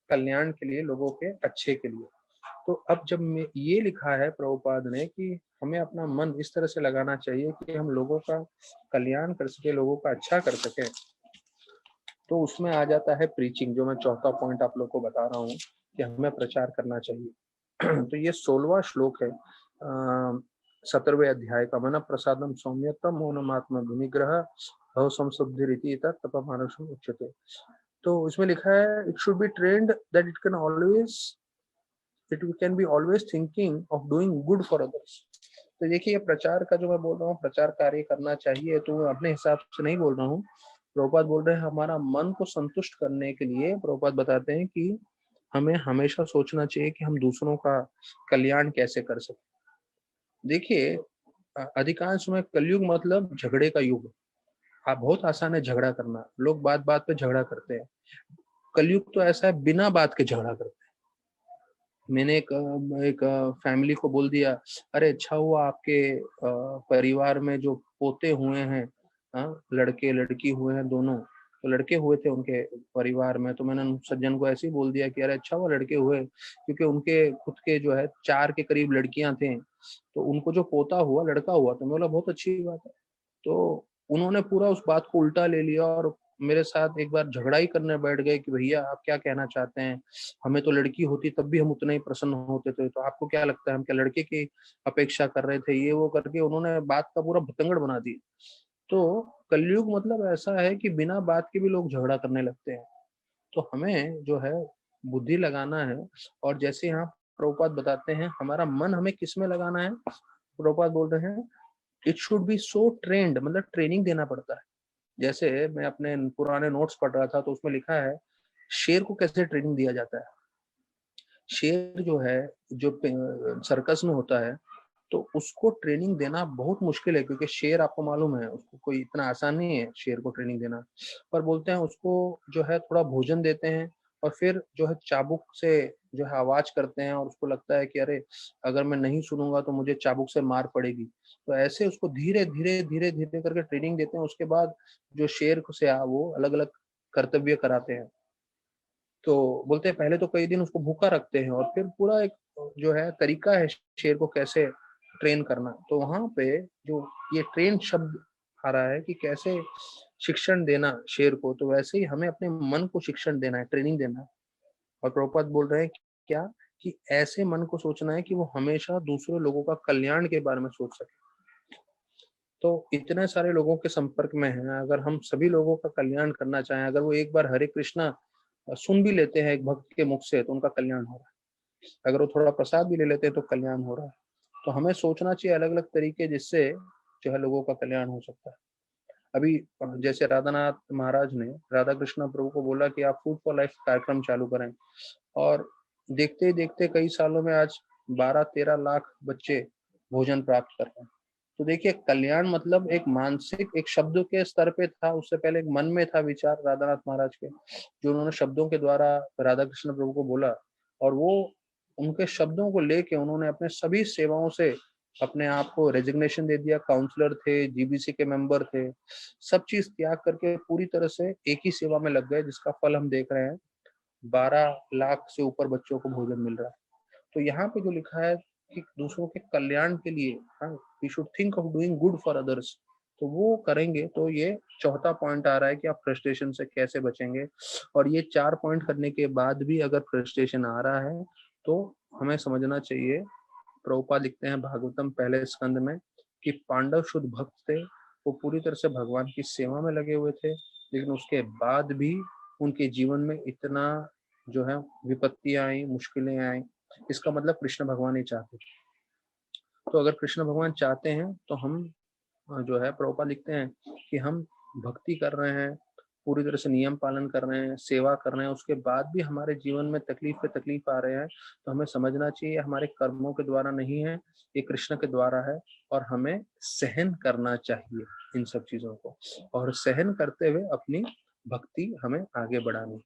कल्याण के लिए, लोगों के अच्छे के लिए। तो अब जब मैं ये लिखा है प्रभुपाद ने कि हमें अपना मन इस तरह से लगाना चाहिए कि हम लोगों का कल्याण कर सके, लोगों का अच्छा कर सके, तो उसमें आ जाता है प्रीचिंग, जो मैं चौथा पॉइंट आप लोग को बता रहा हूँ कि हमें प्रचार करना चाहिए। तो ये 16वां श्लोक है 17वें अध्याय का। मन प्रसादम सौम्यतम मौनमात्म विनिग्रह भव संशुद्धि रीति तप मानसम उच्यते। तो इसमें लिखा है it should be trained that it can be always thinking of doing good for others. तो देखिए ये प्रचार का जो मैं बोल रहा हूँ, प्रचार कार्य करना चाहिए, तो मैं अपने हिसाब से नहीं बोल रहा हूँ। प्रभुपाद बोल रहे हैं हमारा मन को संतुष्ट करने के लिए प्रभुपाद बताते हैं कि हमें हमेशा सोचना चाहिए कि हम दूसरों का कल्याण कैसे कर सकते। देखिए अधिकांश समय कलयुग मतलब झगड़े का युग। बहुत आसान है झगड़ा करना, लोग बात बात पे झगड़ा करते हैं। कलयुग तो ऐसा है बिना बात के झगड़ा करते हैं। मैंने एक फैमिली को बोल दिया, अरे अच्छा हुआ आपके परिवार में जो पोते हुए हैं, लड़के लड़की हुए हैं दोनों, तो लड़के हुए थे उनके परिवार में, तो मैंने सज्जन को ऐसे ही बोल दिया कि अरे अच्छा हुआ लड़के हुए, क्योंकि उनके खुद के जो है 4 के करीब लड़कियां थे, तो उनको जो पोता हुआ लड़का हुआ, तो मैं बोला बहुत अच्छी बात है। तो उन्होंने पूरा उस बात को उल्टा ले लिया और मेरे साथ एक बार झगड़ा ही करने बैठ गए कि भैया आप क्या कहना चाहते हैं, हमें तो लड़की होती तब भी हम उतना ही प्रसन्न होते थे, तो आपको क्या लगता है हम क्या लड़के की अपेक्षा कर रहे थे, ये वो करके उन्होंने बात का पूरा भतंगड़ बना दी। तो कलयुग मतलब ऐसा है कि बिना बात के भी लोग झगड़ा करने लगते हैं। तो हमें जो है बुद्धि लगाना है। और जैसे यहाँ प्रभुपाद बताते हैं हमारा मन हमें किस में लगाना है, प्रभुपाद बोल रहे हैं it should be so trained, मतलब ट्रेनिंग देना पड़ता है। जैसे मैं अपने पुराने नोट्स पढ़ रहा था तो उसमें लिखा है शेर को कैसे ट्रेनिंग दिया जाता है। शेर जो है जो सर्कस में होता है, तो उसको ट्रेनिंग देना बहुत मुश्किल है, क्योंकि शेर आपको मालूम है उसको कोई इतना आसान नहीं है शेर को ट्रेनिंग देना। पर बोलते हैं उसको जो है थोड़ा भोजन देते हैं और फिर जो है चाबुक से जो है आवाज करते हैं, और उसको लगता है कि अरे अगर मैं नहीं सुनूंगा तो मुझे चाबुक से मार पड़ेगी। तो ऐसे उसको धीरे धीरे धीरे धीरे करके ट्रेनिंग देते हैं। उसके बाद जो शेर से वो अलग अलग कर्तव्य कराते हैं। तो बोलते हैं पहले तो कई दिन उसको भूखा रखते हैं और फिर पूरा एक जो है तरीका है शेर को कैसे ट्रेन करना। तो वहां पे जो ये ट्रेन शब्द आ रहा है कि कैसे शिक्षण देना शेर को, तो वैसे ही हमें अपने मन को शिक्षण देना है, ट्रेनिंग देना है। और प्रभुपाद बोल रहे हैं क्या कि ऐसे मन को सोचना है कि वो हमेशा दूसरे लोगों का कल्याण के बारे में सोच सके। तो इतने सारे लोगों के संपर्क में हैं, अगर हम सभी लोगों का कल्याण करना चाहें, अगर वो एक बार हरे कृष्णा सुन भी लेते हैं एक भक्त के मुख से, तो उनका कल्याण हो रहा है। अगर वो थोड़ा प्रसाद भी ले लेते हैं तो कल्याण हो रहा है। तो हमें सोचना चाहिए अलग अलग तरीके जिससे जो है लोगों का कल्याण हो सकता है। अभी जैसे राधानाथ महाराज ने राधा कृष्ण प्रभु को बोला कि आप फूड फॉर लाइफ कार्यक्रम चालू करें, और देखते ही देखते कई सालों में आज 12-13 लाख बच्चे भोजन प्राप्त कर रहे हैं। तो देखिए कल्याण मतलब एक मानसिक एक शब्द के स्तर पे था, उससे पहले एक मन में था विचार राधानाथ महाराज के, जो उन्होंने शब्दों के द्वारा राधा कृष्ण प्रभु को बोला, और वो उनके शब्दों को लेके उन्होंने अपने सभी सेवाओं से अपने आप को रेजिग्नेशन दे दिया। काउंसलर थे, जीबीसी के मेंबर थे, सब चीज त्याग करके पूरी तरह से एक ही सेवा में लग गए, जिसका फल हम देख रहे हैं। 12 लाख से ऊपर बच्चों को भोजन मिल रहा है। तो यहाँ पे जो लिखा है कि दूसरों के कल्याण के लिए we should think of doing good for others, तो वो करेंगे। तो ये चौथा पॉइंट आ रहा है कि आप फ्रस्ट्रेशन से कैसे बचेंगे। और ये 4 पॉइंट करने के बाद भी अगर फ्रस्ट्रेशन आ रहा है तो हमें समझना चाहिए, प्रभुपाद लिखते हैं भागवतम पहले स्कंद में कि पांडव शुद्ध भक्त थे, वो पूरी तरह से भगवान की सेवा में लगे हुए थे, लेकिन उसके बाद भी उनके जीवन में इतना जो है विपत्तियां आई, मुश्किलें आई। इसका मतलब कृष्ण भगवान ही चाहते थे। तो अगर कृष्ण भगवान चाहते हैं तो हम जो है प्रभुपाद लिखते हैं कि हम भक्ति कर रहे हैं, पूरी तरह से नियम पालन कर रहे हैं, सेवा कर रहे हैं, उसके बाद भी हमारे जीवन में तकलीफ पे तकलीफ आ रहे हैं, तो हमें समझना चाहिए हमारे कर्मों के द्वारा नहीं है, ये कृष्ण के द्वारा है। और हमें सहन करना चाहिए इन सब चीजों को, और सहन करते हुए अपनी भक्ति हमें आगे बढ़ानी।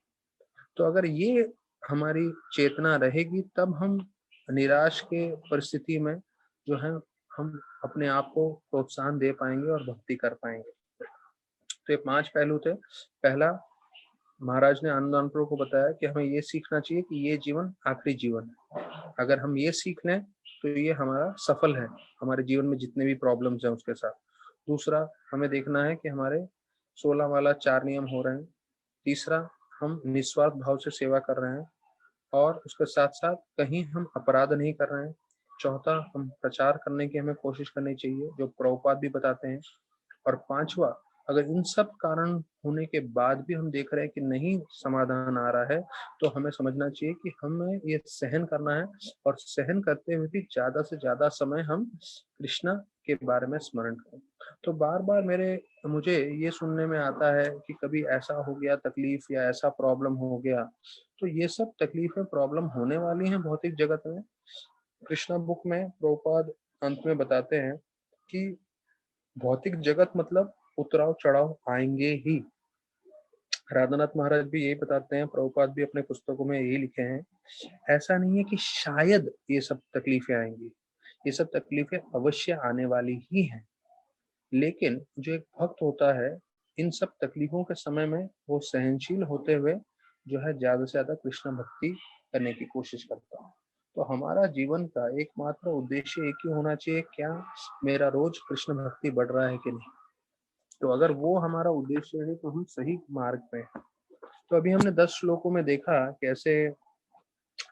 तो अगर ये हमारी चेतना रहेगी तब हम निराश के परिस्थिति में जो है हम अपने आप को प्रोत्साहन दे पाएंगे और भक्ति कर पाएंगे। तो ये 5 पहलू थे। पहला, महाराज ने आनंद प्रभु को बताया कि हमें ये सीखना चाहिए कि ये जीवन आखिरी जीवन है। अगर हम ये सीख लें तो ये हमारा सफल है हमारे जीवन में जितने भी प्रॉब्लम्स हैं उसके साथ। दूसरा, हमें देखना है कि हमारे 16 वाला 4 नियम हो रहे हैं। तीसरा, हम निस्वार्थ भाव से सेवा कर रहे हैं। और उसके साथ साथ कहीं हम अपराध नहीं कर रहे हैं। चौथा, हम प्रचार करने की हमें कोशिश करनी चाहिए, जो प्रभुपाद भी बताते हैं। और पांचवा, अगर इन सब कारण होने के बाद भी हम देख रहे हैं कि नहीं समाधान आ रहा है, तो हमें समझना चाहिए कि हमें ये सहन करना है, और सहन करते हुए भी ज्यादा से ज्यादा समय हम कृष्णा के बारे में स्मरण करें। तो बार बार मुझे ये सुनने में आता है कि कभी ऐसा हो गया तकलीफ या ऐसा प्रॉब्लम हो गया। तो ये सब तकलीफें प्रॉब्लम होने वाली हैं भौतिक जगत में। कृष्णा बुक में प्रभुपाद अंत में बताते हैं कि भौतिक जगत मतलब उतराव चढ़ाव आएंगे ही। राधानाथ महाराज भी यही बताते हैं, प्रभुपाद भी अपने पुस्तकों में यही लिखे हैं। ऐसा नहीं है कि शायद ये सब तकलीफें आएंगी, ये सब तकलीफें अवश्य आने वाली ही हैं। लेकिन जो एक भक्त होता है, इन सब तकलीफों के समय में वो सहनशील होते हुए जो है ज्यादा से ज्यादा कृष्ण भक्ति करने की कोशिश करता है। तो हमारा जीवन का एकमात्र उद्देश्य एक ही होना चाहिए, क्या मेरा रोज कृष्ण भक्ति बढ़ रहा है कि नहीं। तो अगर वो हमारा उद्देश्य है तो हम सही मार्ग पे हैं। तो अभी हमने 10 श्लोकों में देखा कैसे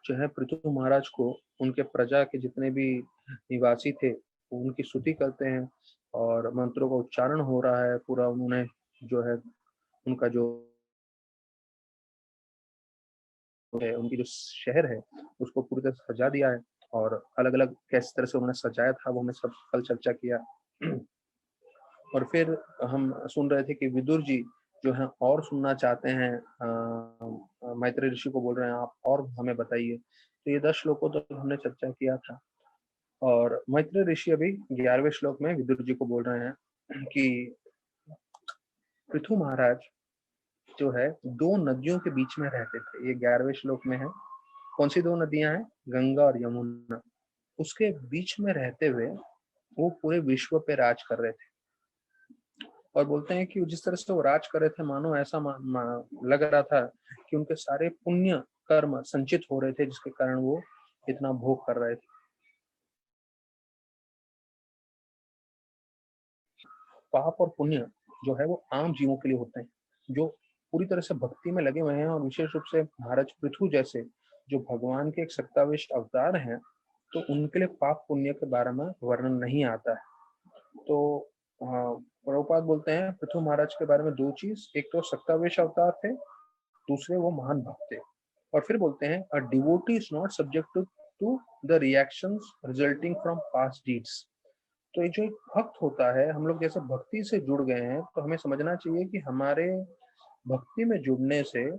जो है पृथु महाराज को उनके प्रजा के जितने भी निवासी थे वो उनकी स्तुति करते हैं, और मंत्रों का उच्चारण हो रहा है पूरा। उन्होंने जो है उनका जो है, उनकी जो शहर है उसको पूरी तरह से सजा दिया है, और अलग अलग किस तरह से उन्होंने सजाया था वो हमने सब कल चर्चा किया। और फिर हम सुन रहे थे कि विदुर जी जो है और सुनना चाहते हैं, मैत्रेय ऋषि को बोल रहे हैं आप और हमें बताइए। तो ये 10 श्लोकों तो हमने चर्चा किया था, और मैत्रेय ऋषि अभी 11वें श्लोक में विदुर जी को बोल रहे हैं कि पृथु महाराज जो है 2 नदियों के बीच में रहते थे। ये 11वें श्लोक में है। कौन सी 2 नदियां हैं? गंगा और यमुना। उसके बीच में रहते हुए वो पूरे विश्व पे राज कर रहे थे। और बोलते हैं कि जिस तरह से वो राज कर रहे थे, मानो ऐसा लग रहा था कि उनके सारे पुण्य कर्म संचित हो रहे थे, जिसके कारण वो इतना भोग कर रहे थे। पाप और पुण्य जो है वो आम जीवों के लिए होते हैं, जो पूरी तरह से भक्ति में लगे हुए हैं। और विशेष रूप से महाराज पृथु जैसे जो भगवान के एक सत्तावेश अवतार हैं, तो उनके लिए पाप पुण्य के बारे में वर्णन नहीं आता है। तो प्रभुपाद बोलते हैं पृथु महाराज के बारे में 2 चीज, एक तो सत्तावेश अवतार थे, दूसरे वो महान भक्त थे। और फिर बोलते हैं a devotee is not subject to the reactions resulting from past deeds. तो ये जो एक भक्त होता है, हम लोग जैसे भक्ति से जुड़ गए हैं, तो हमें समझना चाहिए कि हमारे भक्ति में जुड़ने से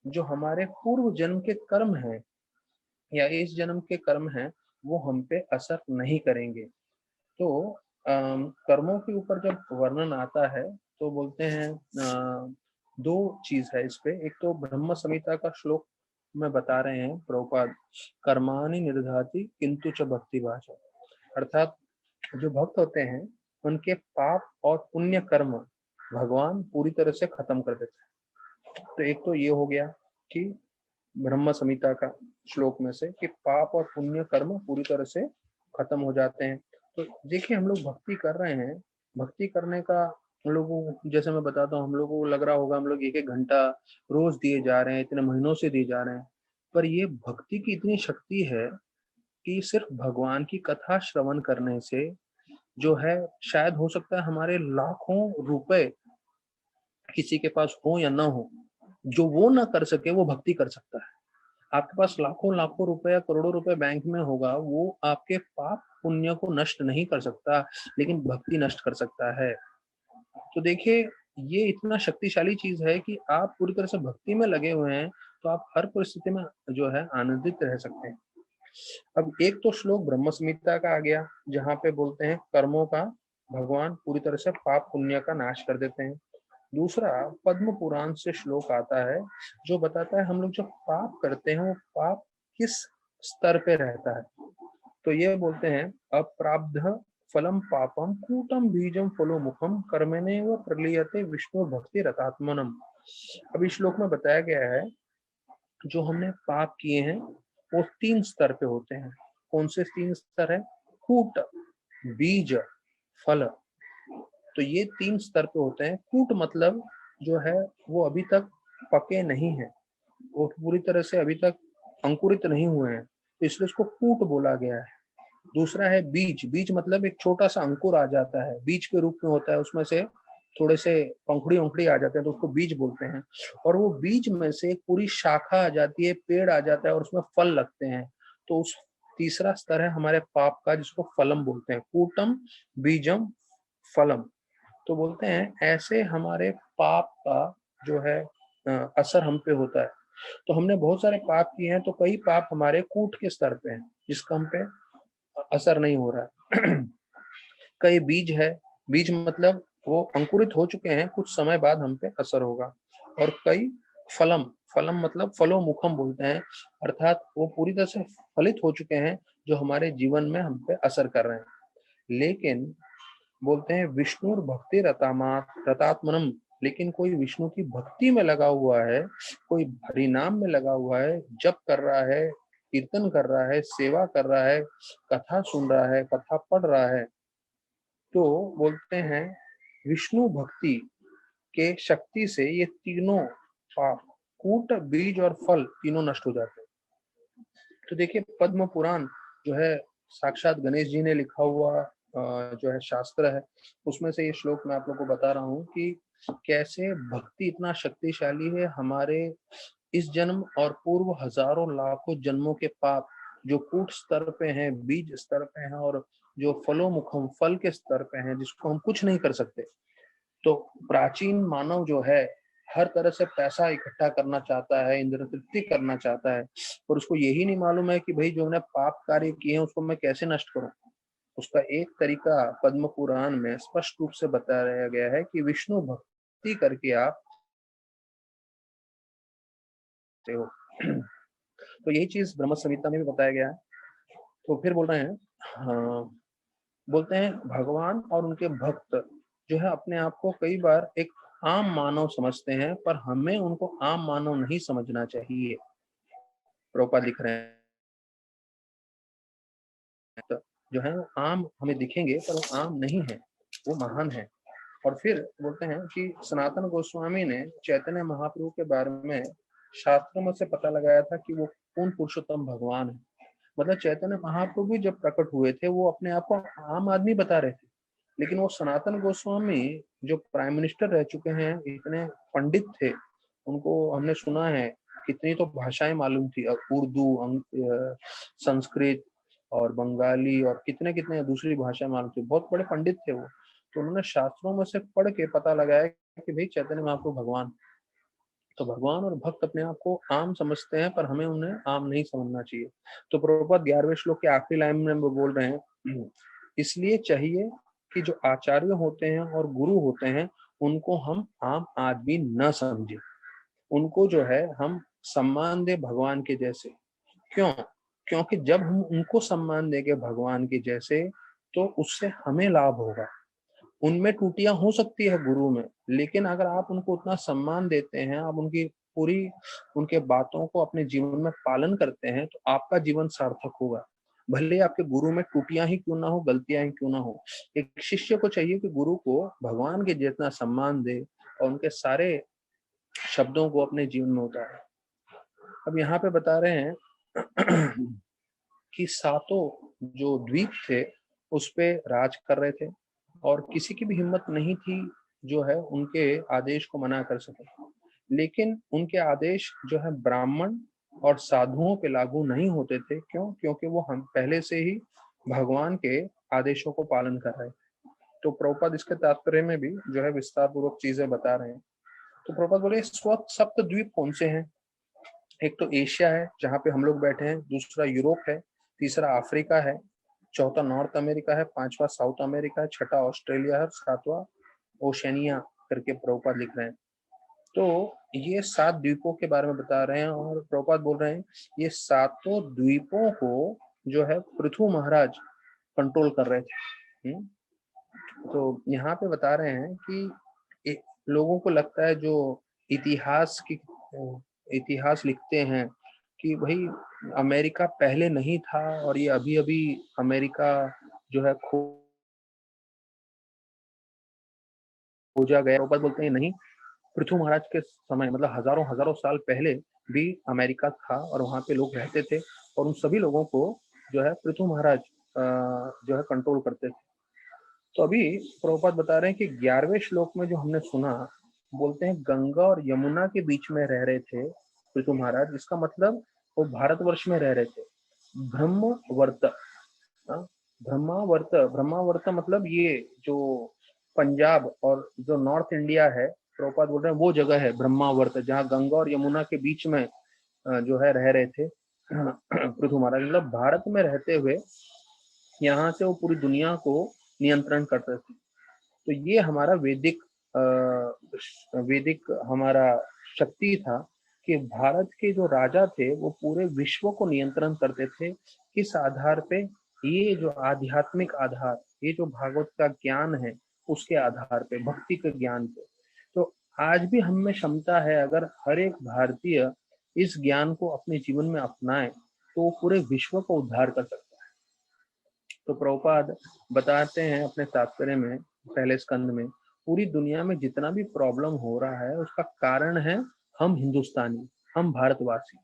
जो हमारे पूर्व जन्म के कर्म हैं या इस जन्म के कर्म हैं, वो हम पे असर नहीं करेंगे। तो कर्मों के ऊपर जब वर्णन आता है तो बोलते हैं 2 चीज है इस पे। एक तो ब्रह्म संहिता का श्लोक में बता रहे हैं प्रभुपाद, कर्माणि निर्धाति किंतु च भक्ति भाषा। अर्थात जो भक्त होते हैं उनके पाप और पुण्य कर्म भगवान पूरी तरह से खत्म कर देते हैं। तो एक तो ये हो गया कि ब्रह्म संहिता का श्लोक में से कि पाप और पुण्य कर्म पूरी तरह से खत्म हो जाते हैं। तो देखिए हम लोग भक्ति कर रहे हैं, भक्ति करने का हम लोगों को, जैसे मैं बताता हूँ, हम लोगों को लग रहा होगा हम लोग 1-1 घंटा रोज दिए जा रहे हैं, इतने महीनों से दिए जा रहे हैं। पर ये भक्ति की इतनी शक्ति है कि सिर्फ भगवान की कथा श्रवण करने से जो है, शायद हो सकता है हमारे लाखों रुपए किसी के पास हो या ना हो, जो वो ना कर सके वो भक्ति कर सकता है। आपके पास लाखों लाखों रुपए या करोड़ों रुपए बैंक में होगा, वो आपके पाप पुण्य को नष्ट नहीं कर सकता, लेकिन भक्ति नष्ट कर सकता है। तो देखिए ये इतना शक्तिशाली चीज है कि आप पूरी तरह से भक्ति में लगे हुए हैं, तो आप हर परिस्थिति में जो है आनंदित रह सकते हैं। अब एक तो श्लोक ब्रह्म संहिता का आ गया, जहाँ पे बोलते हैं कर्मों का भगवान पूरी तरह से पाप पुण्य का नाश कर देते हैं। दूसरा पद्म पुराण से श्लोक आता है जो बताता है हम लोग जब पाप करते हैं वो पाप किस स्तर पे रहता है। तो ये बोलते हैं अप्राब्ध फलम पापम कूटम बीजम फलो मुखम कर्मणे व प्रलीयते विष्णु भक्ति रतात्मनम। अभी श्लोक में बताया गया है जो हमने पाप किए हैं वो 3 स्तर पे होते हैं। कौन से 3 स्तर है? कूट, बीज, फल। तो ये 3 स्तर पे होते हैं। कूट मतलब जो है वो अभी तक पके नहीं है, वो पूरी तरह से अभी तक अंकुरित नहीं हुए हैं, तो इसलिए उसको कूट बोला गया है। दूसरा है बीज। बीज मतलब एक छोटा सा अंकुर आ जाता है, बीज के रूप में होता है, उसमें से थोड़े से पंखुड़ी वंखुड़ी आ जाते हैं, तो उसको बीज बोलते हैं। और वो बीज में से एक पूरी शाखा आ जाती है, पेड़ आ जाता है और उसमें फल लगते हैं। तो उस तीसरा स्तर है हमारे पाप का, जिसको फलम बोलते हैं। कूटम, बीजम, फलम। तो बोलते हैं ऐसे हमारे पाप का जो है असर हम पे होता है। तो हमने बहुत सारे पाप किए हैं, तो कई पाप हमारे कूट के स्तर पे हैं, जिसका हम पे असर नहीं हो रहा है। कई बीज है। बीज मतलब वो अंकुरित हो चुके हैं, कुछ समय बाद हम पे असर होगा। और कई फलम। फलम मतलब फलो मुखम बोलते हैं, अर्थात वो पूरी तरह से फलित हो चुके हैं, जो हमारे जीवन में हम पे असर कर रहे हैं। लेकिन बोलते हैं विष्णु भक्ति रतात्मनम। लेकिन कोई विष्णु की भक्ति में लगा हुआ है, कोई हरि नाम में लगा हुआ है, जप कर रहा है, कीर्तन कर रहा है, सेवा कर रहा है, कथा सुन रहा है, कथा पढ़ रहा है, तो बोलते हैं विष्णु भक्ति के शक्ति से ये तीनों पाप, कूट, बीज और फल, तीनों नष्ट हो जाते हैं। तो देखिए पद्म पुराण जो है, साक्षात गणेश जी ने लिखा हुआ जो है शास्त्र है, उसमें से ये श्लोक मैं आप लोग को बता रहा हूँ कि कैसे भक्ति इतना शक्तिशाली है। हमारे इस जन्म और पूर्व हजारों लाखों जन्मों के पाप जो कूट स्तर पे हैं, बीज स्तर पे हैं, और जो फलो मुखम, फल के स्तर पे हैं, जिसको हम कुछ नहीं कर सकते। तो प्राचीन मानव जो है, हर तरह से पैसा इकट्ठा करना चाहता है, इंद्र तृप्ति करना चाहता है, और उसको यही नहीं मालूम है कि भाई जो मैंने पाप कार्य किए हैं उसको मैं कैसे नष्ट करूं। उसका एक तरीका पद्म पुराण में स्पष्ट रूप से बताया गया है कि विष्णु भक्ति करके आप हो। तो यही चीज ब्रह्म संहिता में भी बताया गया है। तो फिर बोल रहे हैं, हाँ, बोलते हैं भगवान और उनके भक्त जो है अपने आप को कई बार एक आम मानव समझते हैं, पर हमें उनको आम मानव नहीं समझना चाहिए। प्रभुपाद लिख रहे हैं तो जो है वो आम हमें दिखेंगे, पर वो आम नहीं है, वो महान है। और फिर बोलते हैं कि सनातन गोस्वामी ने चैतन्य महाप्रभु के बारे में शास्त्रों में से पता लगाया था कि वो कौन पुरुषोत्तम भगवान है। मतलब चैतन्य महाप्रभु भी जब प्रकट हुए थे, वो अपने आप को आम आदमी बता रहे थे, लेकिन वो सनातन गोस्वामी जो प्राइम मिनिस्टर रह चुके हैं, इतने पंडित थे, उनको हमने सुना है कितनी तो भाषाएं मालूम थी, उर्दू, संस्कृत और बंगाली और कितने कितने दूसरी भाषाएं मालूम थी, बहुत बड़े पंडित थे वो। तो उन्होंने शास्त्रों में से पढ़ के पता लगाया कि भाई चैतन्य महाप्रभु भगवान। तो भगवान और भक्त अपने आप को आम समझते हैं, पर हमें उन्हें आम नहीं समझना चाहिए। तो प्रभुपाद 11वें श्लोक के आखिरी लाइन में वो बोल रहे हैं, इसलिए चाहिए कि जो आचार्य होते हैं और गुरु होते हैं, उनको हम आम आदमी न समझे, उनको जो है हम सम्मान दे भगवान के जैसे। क्यों? क्योंकि जब हम उनको सम्मान देंगे भगवान के जैसे, तो उससे हमें लाभ होगा। उनमें टूटियां हो सकती है गुरु में, लेकिन अगर आप उनको उतना सम्मान देते हैं, आप उनकी पूरी उनके बातों को अपने जीवन में पालन करते हैं, तो आपका जीवन सार्थक होगा। भले आपके गुरु में टूटियां ही क्यों ना हो, गलतियां ही क्यों ना हो। एक शिष्य को चाहिए कि गुरु को भगवान के जितना सम्मान दे और उनके सारे शब्दों को अपने जीवन में उतारे। अब यहाँ पे बता रहे हैं कि सातों जो द्वीप थे उस पे राज कर रहे थे, और किसी की भी हिम्मत नहीं थी जो है उनके आदेश को मना कर सके। लेकिन उनके आदेश जो है ब्राह्मण और साधुओं पे लागू नहीं होते थे। क्यों? क्योंकि वो हम पहले से ही भगवान के आदेशों को पालन कर रहे हैं। तो प्रभुपाद इसके तात्पर्य में भी जो है विस्तार पूर्वक चीजें बता रहे हैं। तो प्रभुपाद बोले सप्त द्वीप कौन से हैं? एक तो एशिया है जहाँ पे हम लोग बैठे हैं, दूसरा यूरोप है, तीसरा अफ्रीका है, चौथा नॉर्थ अमेरिका है, पांचवा साउथ अमेरिका है, छठा ऑस्ट्रेलिया है, सातवां ओशनिया करके प्रभुपाद लिख रहे हैं। तो ये 7 द्वीपों के बारे में बता रहे हैं, और प्रभुपाद बोल रहे हैं ये सातों द्वीपों को जो है पृथु महाराज कंट्रोल कर रहे थे। तो यहाँ पे बता रहे हैं कि लोगों को लगता है जो इतिहास की इतिहास लिखते हैं कि भाई अमेरिका पहले नहीं था और ये अभी अभी अमेरिका जो है खोजा गया। ऊपर बोलते हैं नहीं, पृथु महाराज के समय मतलब हजारों हजारों साल पहले भी अमेरिका था और वहाँ पे लोग रहते थे और उन सभी लोगों को जो है पृथु महाराज जो है कंट्रोल करते थे। तो अभी प्रभुपाद बता रहे हैं कि 11वें श्लोक में जो हमने सुना, बोलते हैं गंगा और यमुना के बीच में रह रहे थे पृथु महाराज। इसका मतलब वो भारतवर्ष में रह रहे थे। ब्रह्मवर्त, हाँ, ब्रह्मावर्त, ब्रह्मावर्त मतलब ये जो पंजाब और जो नॉर्थ इंडिया है, प्रभुपाद बोल रहे हैं वो जगह है ब्रह्मावर्त, जहाँ गंगा और यमुना के बीच में जो है रह रहे थे पृथु महाराज। मतलब भारत में रहते हुए यहाँ से वो पूरी दुनिया को नियंत्रण करते थे। तो ये हमारा वैदिक वैदिक हमारा शक्ति था कि भारत के जो राजा थे वो पूरे विश्व को नियंत्रण करते थे। किस आधार पे? ये जो आध्यात्मिक आधार, ये जो भागवत का ज्ञान है उसके आधार पे, भक्ति के ज्ञान पे। तो आज भी हम में क्षमता है, अगर हर एक भारतीय इस ज्ञान को अपने जीवन में अपनाए तो वो पूरे विश्व को उद्धार कर सकता है। तो प्रभुपाद बताते हैं अपने तात्पर्य में, पहले स्कंद में, पूरी दुनिया में जितना भी प्रॉब्लम हो रहा है उसका कारण है हम हिंदुस्तानी, हम भारतवासी।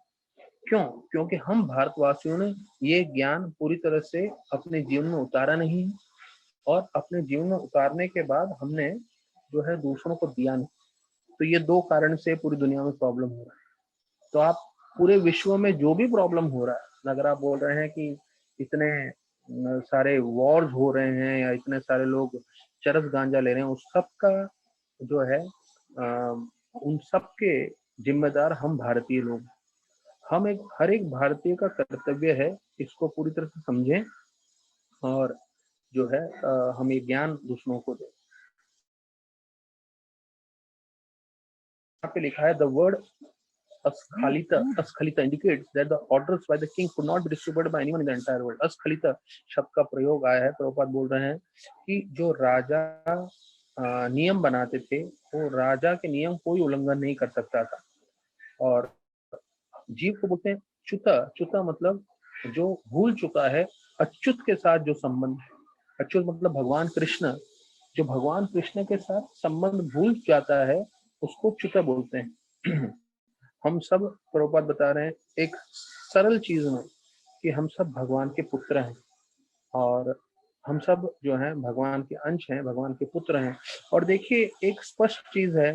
क्यों? क्योंकि हम भारतवासियों ने ये ज्ञान पूरी तरह से अपने जीवन में उतारा नहीं, और अपने जीवन में उतारने के बाद हमने जो है दूसरों को दिया नहीं। तो ये दो कारण से पूरी दुनिया में प्रॉब्लम हो रहा है। तो आप पूरे विश्व में जो भी प्रॉब्लम हो रहा है, अगर आप बोल रहे हैं कि इतने सारे वॉर्स हो रहे हैं या इतने सारे लोग चरस गांजा ले रहे हैं, उस सब का जो है उन सब के जिम्मेदार हम भारतीय लोग। हम एक हर एक भारतीय का कर्तव्य है इसको पूरी तरह से समझें और जो है हम ये ज्ञान दूसरों को दें। यहाँ पे लिखा है the word askhalita indicates that the orders by the king could not be distributed by anyone in the entire world. अस्खलिता शब्द का प्रयोग आया है। प्रभुपाद बोल रहे हैं कि जो राजा नियम बनाते थे वो राजा के नियम कोई उल्लंघन नहीं कर सकता था। और जीव को बोलते हैं च्युता। च्युता मतलब जो भूल चुका है अच्युत के साथ जो संबंध है। अच्युत मतलब भगवान कृष्ण। जो भगवान कृष्ण के साथ संबंध भूल जाता है उसको च्युता बोलते हैं। हम सब, प्रभुपाद बता रहे हैं एक सरल चीज में, कि हम सब भगवान के पुत्र हैं और हम सब जो है भगवान के अंश हैं, भगवान के पुत्र हैं। और देखिए एक स्पष्ट चीज है,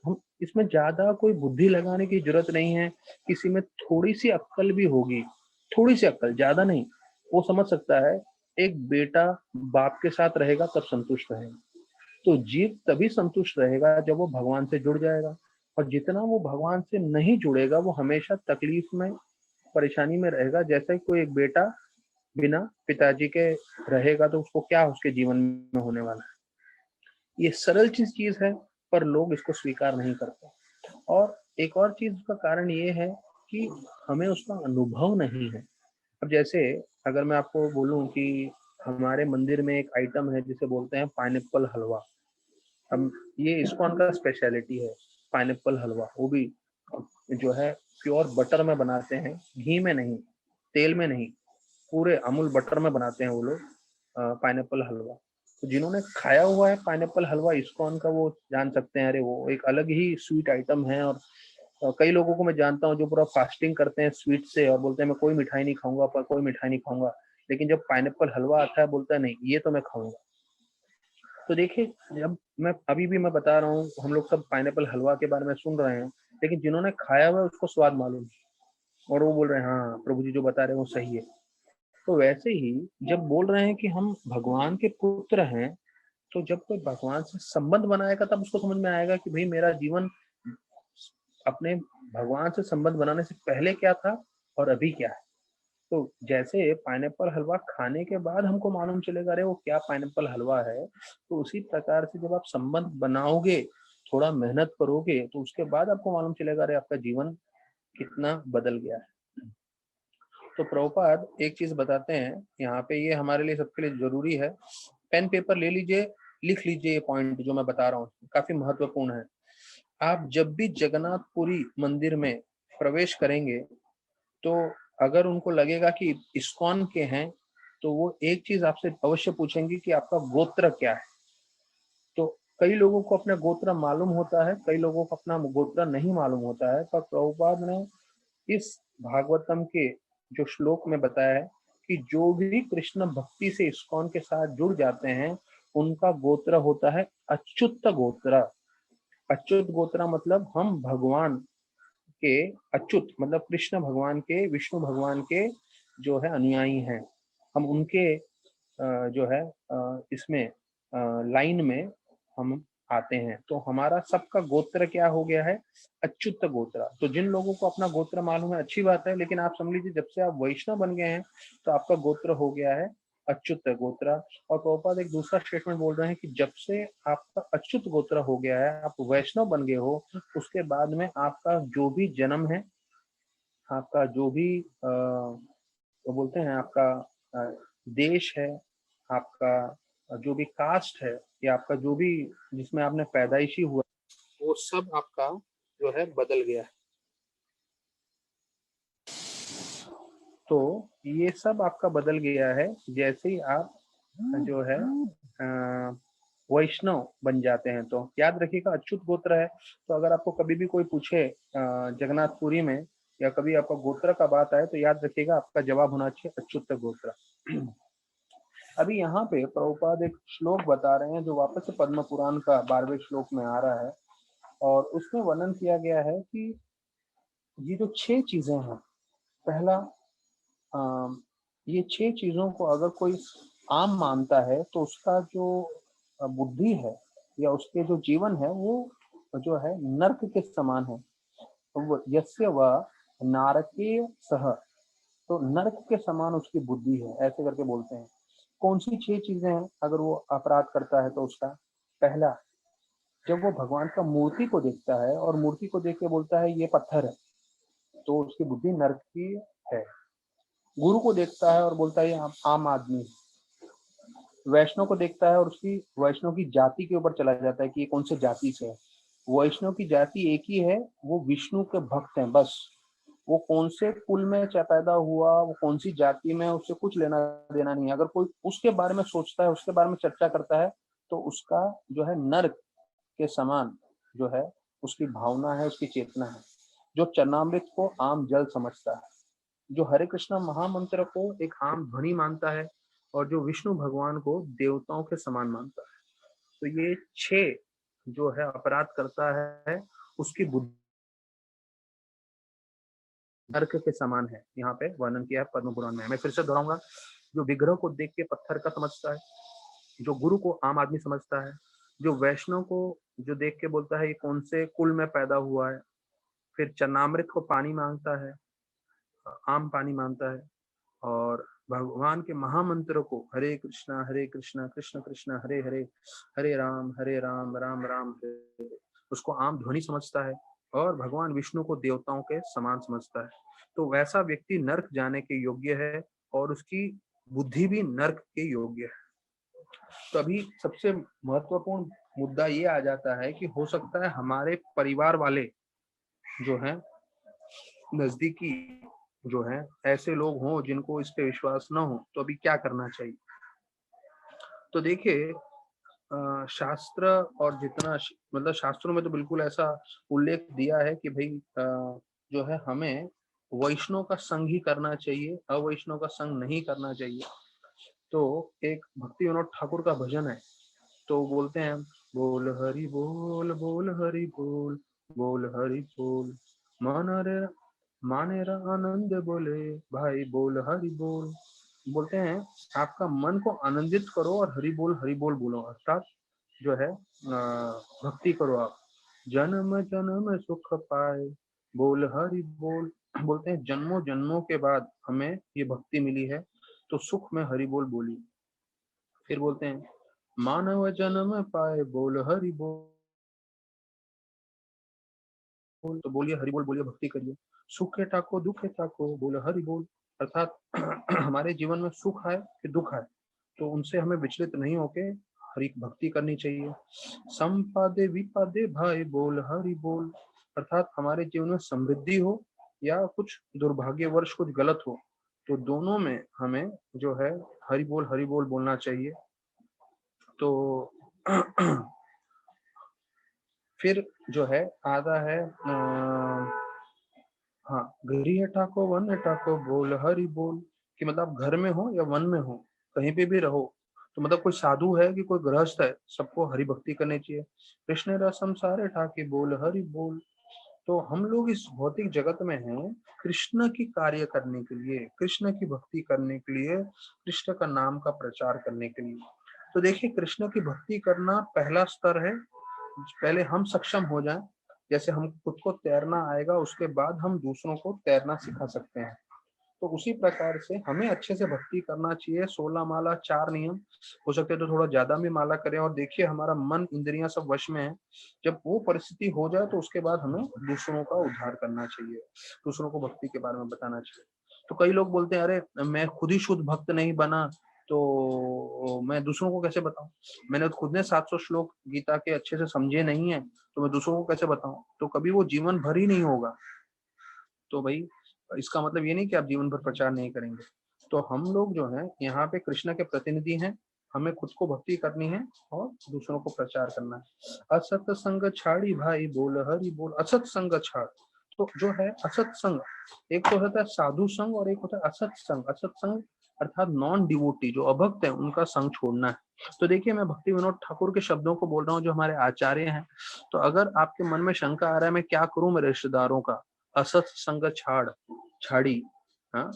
हम इसमें ज्यादा कोई बुद्धि लगाने की जरूरत नहीं है। किसी में थोड़ी सी अक्ल भी होगी, थोड़ी सी अक्ल, ज्यादा नहीं, वो समझ सकता है एक बेटा बाप के साथ रहेगा तब संतुष्ट रहेगा। तो जीव तभी संतुष्ट रहेगा जब वो भगवान से जुड़ जाएगा। और जितना वो भगवान से नहीं जुड़ेगा वो हमेशा तकलीफ में, परेशानी में रहेगा। जैसे कोई एक बेटा बिना पिताजी के रहेगा तो उसको क्या उसके जीवन में होने वाला है। ये सरल चीज है पर लोग इसको स्वीकार नहीं करते। और एक और चीज का कारण ये है कि हमें उसका अनुभव नहीं है। अब जैसे अगर मैं आपको बोलूं कि हमारे मंदिर में एक आइटम है जिसे बोलते हैं पाइनएप्पल हलवा। हम, ये इस्कॉन का स्पेशलिटी है पाइनएप्पल हलवा। वो भी जो है प्योर बटर में बनाते हैं, घी में नहीं, तेल में नहीं, पूरे अमूल बटर में बनाते हैं वो लोग पाइनएप्पल हलवा। तो जिन्होंने खाया हुआ है पाइनएप्पल हलवा इस्कॉन का वो जान सकते हैं, अरे वो एक अलग ही स्वीट आइटम है। और कई लोगों को मैं जानता हूँ जो पूरा फास्टिंग करते हैं स्वीट से और बोलते हैं मैं कोई मिठाई नहीं खाऊंगा, पर कोई मिठाई नहीं खाऊंगा, लेकिन जब पाइनएप्पल हलवा आता है बोलता है नहीं ये तो मैं खाऊंगा। तो देखिए, जब मैं अभी भी मैं बता रहा हूँ, हम लोग सब पाइनएप्पल हलवा के बारे में सुन रहे हैं, लेकिन जिन्होंने खाया हुआ है उसको स्वाद मालूम है और वो बोल रहे हैं हाँ प्रभु जी जो बता रहे हैं वो सही है। तो वैसे ही जब बोल रहे हैं कि हम भगवान के पुत्र हैं, तो जब कोई भगवान से संबंध बनाएगा तब उसको समझ में आएगा कि भाई मेरा जीवन अपने भगवान से संबंध बनाने से पहले क्या था और अभी क्या है। तो जैसे पाइनएप्पल हलवा खाने के बाद हमको मालूम चलेगा अरे वो क्या पाइनएप्पल हलवा है, तो उसी प्रकार से जब आप संबंध बनाओगे, थोड़ा मेहनत करोगे, तो उसके बाद आपको मालूम चलेगा अरे आपका जीवन कितना बदल गया है। तो प्रभुपाद एक चीज बताते हैं यहाँ पे, ये हमारे लिए सबके लिए जरूरी है। पेन पेपर ले लीजिए, लिख लीजिए, ये पॉइंट जो मैं बता रहा हूँ काफी महत्वपूर्ण है। आप जब भी जगन्नाथपुरी मंदिर में प्रवेश करेंगे तो अगर उनको लगेगा कि इस्कॉन के हैं तो वो एक चीज आपसे अवश्य पूछेंगे कि आपका गोत्र क्या है। तो कई लोगों को अपना गोत्र मालूम होता है, कई लोगों को अपना गोत्र नहीं मालूम होता है, पर प्रभुपाद ने इस भागवतम के जो श्लोक में बताया है कि जो भी कृष्ण भक्ति से इस्कॉन के साथ जुड़ जाते हैं उनका गोत्र होता है अच्युत गोत्र। अच्युत गोत्र मतलब हम भगवान के, अच्युत मतलब कृष्ण भगवान के, विष्णु भगवान के जो है अनुयायी हैं। हम उनके जो है इसमें लाइन में हम आते हैं। तो हमारा सबका गोत्र क्या हो गया है? अच्युत गोत्र। तो जिन लोगों को अपना गोत्र मालूम है अच्छी बात है, लेकिन आप समझ लीजिए जब से आप वैष्णव बन गए हैं तो आपका गोत्र हो गया है अच्युत गोत्र। और प्रभुपाद एक दूसरा स्टेटमेंट बोल रहे हैं कि जब से आपका अच्युत गोत्र हो गया है, आप वैष्णव बन गए हो, उसके बाद में आपका जो भी जन्म है, आपका जो भी वो बोलते हैं आपका अ, देश है, आपका जो भी कास्ट है, या आपका जो भी जिसमें आपने पैदाइशी हुआ, वो सब आपका जो है बदल गया है। तो ये सब आपका बदल गया है जैसे ही आप जो है वैष्णव बन जाते हैं। तो याद रखिएगा अच्युत गोत्र है। तो अगर आपको कभी भी कोई पूछे जगन्नाथपुरी में, या कभी आपका गोत्र का बात आए, तो याद रखिएगा आपका जवाब होना चाहिए अच्युत गोत्र। अभी यहाँ पे प्रभुपाद एक श्लोक बता रहे हैं जो वापस से पद्म पुराण का 12वें श्लोक में आ रहा है, और उसमें वर्णन किया गया है कि ये जो 6 चीजें हैं, पहला ये 6 चीजों को अगर कोई आम मानता है तो उसका जो बुद्धि है या उसके जो जीवन है वो जो है नर्क के समान है। वो यस्य व नारके सह, तो नर्क के समान उसकी बुद्धि है, ऐसे करके बोलते हैं। कौन सी 6 चीजें हैं अगर वो अपराध करता है तो उसका? पहला, जब वो भगवान का मूर्ति को देखता है और मूर्ति को देख के बोलता है ये पत्थर है, तो उसकी बुद्धि नर्क की है। गुरु को देखता है और बोलता है ये आम आदमी है। वैष्णव को देखता है और उसकी वैष्णव की जाति के ऊपर चला जाता है कि ये कौन से जाति से है। वैष्णव की जाति एक ही है, वो विष्णु के भक्त हैं बस। वो कौन से कुल में पैदा हुआ, वो कौन सी जाति में, उससे कुछ लेना देना नहीं है। अगर कोई उसके बारे में सोचता है, उसके बारे में चर्चा करता है, तो उसका जो है नर्क के समान जो है उसकी भावना है, उसकी चेतना है। जो चरणामृत को आम जल समझता है, जो हरे कृष्णा महामंत्र को एक आम ध्वनि मानता है, और जो विष्णु भगवान को देवताओं के समान मानता है। तो ये 6 जो है अपराध करता है, उसकी बुद्धि नर्क के समान है। यहाँ पे वर्णन किया है पद्म पुराण में। मैं फिर से दोहराऊंगा, जो विग्रह को देख के पत्थर का समझता है, जो गुरु को आम आदमी समझता है, जो वैष्णव को जो देख के बोलता है ये कौन से कुल में पैदा हुआ है, फिर चरणामृत को पानी मांगता है, आम पानी मानता है, और भगवान के महामंत्र को हरे कृष्णा कृष्ण कृष्ण हरे हरे, हरे राम राम राम हरे हरे, उसको आम ध्वनि समझता है, और भगवान विष्णु को देवताओं के समान समझता है। तो वैसा व्यक्ति नर्क जाने के योग्य है, और उसकी बुद्धि भी नर्क के योग्य है। तो अभी सबसे महत्वपूर्ण मुद्दा ये आ जाता है कि हो सकता है हमारे परिवार वाले जो हैं, नजदीकी जो है, ऐसे लोग हों जिनको इस पे विश्वास ना हो, तो अभी क्या करना चाहिए? तो देखिए शास्त्र और जितना मतलब शास्त्रों में तो बिल्कुल ऐसा उल्लेख दिया है कि भाई जो है हमें वैष्णव का संग ही करना चाहिए, अवैष्णव का संग नहीं करना चाहिए। तो एक भक्ति विनोद ठाकुर का भजन है, तो बोलते हैं बोल हरि बोल, बोल हरि बोल, बोल हरि बोल, मन रे माने रा आनंद बोले, भाई बोल हरि बोल। बोलते हैं आपका मन को आनंदित करो और हरि बोल बोलो, अर्थात जो है भक्ति करो आप। जन्म जन्म सुख पाए, बोल हरि बोल। बोलते हैं जन्मों जन्मों के बाद हमें ये भक्ति मिली है, तो सुख में हरि बोल बोली। फिर बोलते हैं मानव जन्म पाए, बोल हरि बोल, तो बोलिए हरि बोल, बोलिए भक्ति करिए। सुखे ताको दुखे ताको, बोल हरि बोल। अर्थात हमारे जीवन में सुख आए कि दुख आए, तो उनसे हमें विचलित नहीं होके हरि भक्ति करनी चाहिए। संपादे विपादे भाई, बोल हरि बोल। अर्थात हमारे जीवन में समृद्धि हो या कुछ दुर्भाग्यवश कुछ गलत हो, तो दोनों में हमें जो है हरि बोल बोलना चाहिए। तो फिर जो है आता है हाँ, गृह ठाको वन ठाको बोल हरि बोल, कि मतलब आप घर में हो या वन में हो, कहीं पे भी रहो, तो मतलब कोई साधु है कि कोई गृहस्थ है, सबको हरि भक्ति करनी चाहिए। कृष्ण रसम सारे ठाके बोल हरि बोल। तो हम लोग इस भौतिक जगत में हैं कृष्ण की कार्य करने के लिए, कृष्ण की भक्ति करने के लिए, कृष्ण का नाम का प्रचार करने के लिए। तो देखिए, कृष्ण की भक्ति करना पहला स्तर है। पहले हम सक्षम हो जाएं, जैसे हम खुद को तैरना आएगा, उसके बाद हम दूसरों को तैरना सिखा सकते हैं। तो उसी प्रकार से हमें अच्छे से भक्ति करना चाहिए। 16 माला, 4 नियम, हो सकते तो थोड़ा ज्यादा भी माला करें। और देखिए, हमारा मन इंद्रियां सब वश में है। जब वो परिस्थिति हो जाए तो उसके बाद हमें दूसरों का उद्धार करना चाहिए, दूसरों को भक्ति के बारे में बताना चाहिए। तो कई लोग बोलते हैं, अरे मैं खुद ही शुद्ध भक्त नहीं बना, तो मैं दूसरों को कैसे बताऊं? मैंने खुद ने 700 श्लोक गीता के अच्छे से समझे नहीं है, तो मैं दूसरों को कैसे बताऊं? तो कभी वो जीवन भर ही नहीं होगा। तो भाई, इसका मतलब ये नहीं कि आप जीवन भर प्रचार नहीं करेंगे। तो हम लोग जो है यहाँ पे कृष्ण के प्रतिनिधि हैं, हमें खुद को भक्ति करनी है और दूसरों को प्रचार करना है। असत संग छाड़ी भाई बोल हरि बोल, असत संग छाड़। तो जो है असत संग, एक तो होता है साधु संग और एक होता है असत संग। असत संग अर्थात नॉन डिवोटी, जो अभक्त है, उनका संग छोड़ना है। तो देखिए, मैं भक्ति विनोद ठाकुर के शब्दों को बोल रहा हूँ, जो हमारे आचार्य हैं। तो अगर आपके मन में शंका आ रहा है मैं क्या करूं मेरे रिश्तेदारों का, असत संग छाड़ी, हाँ,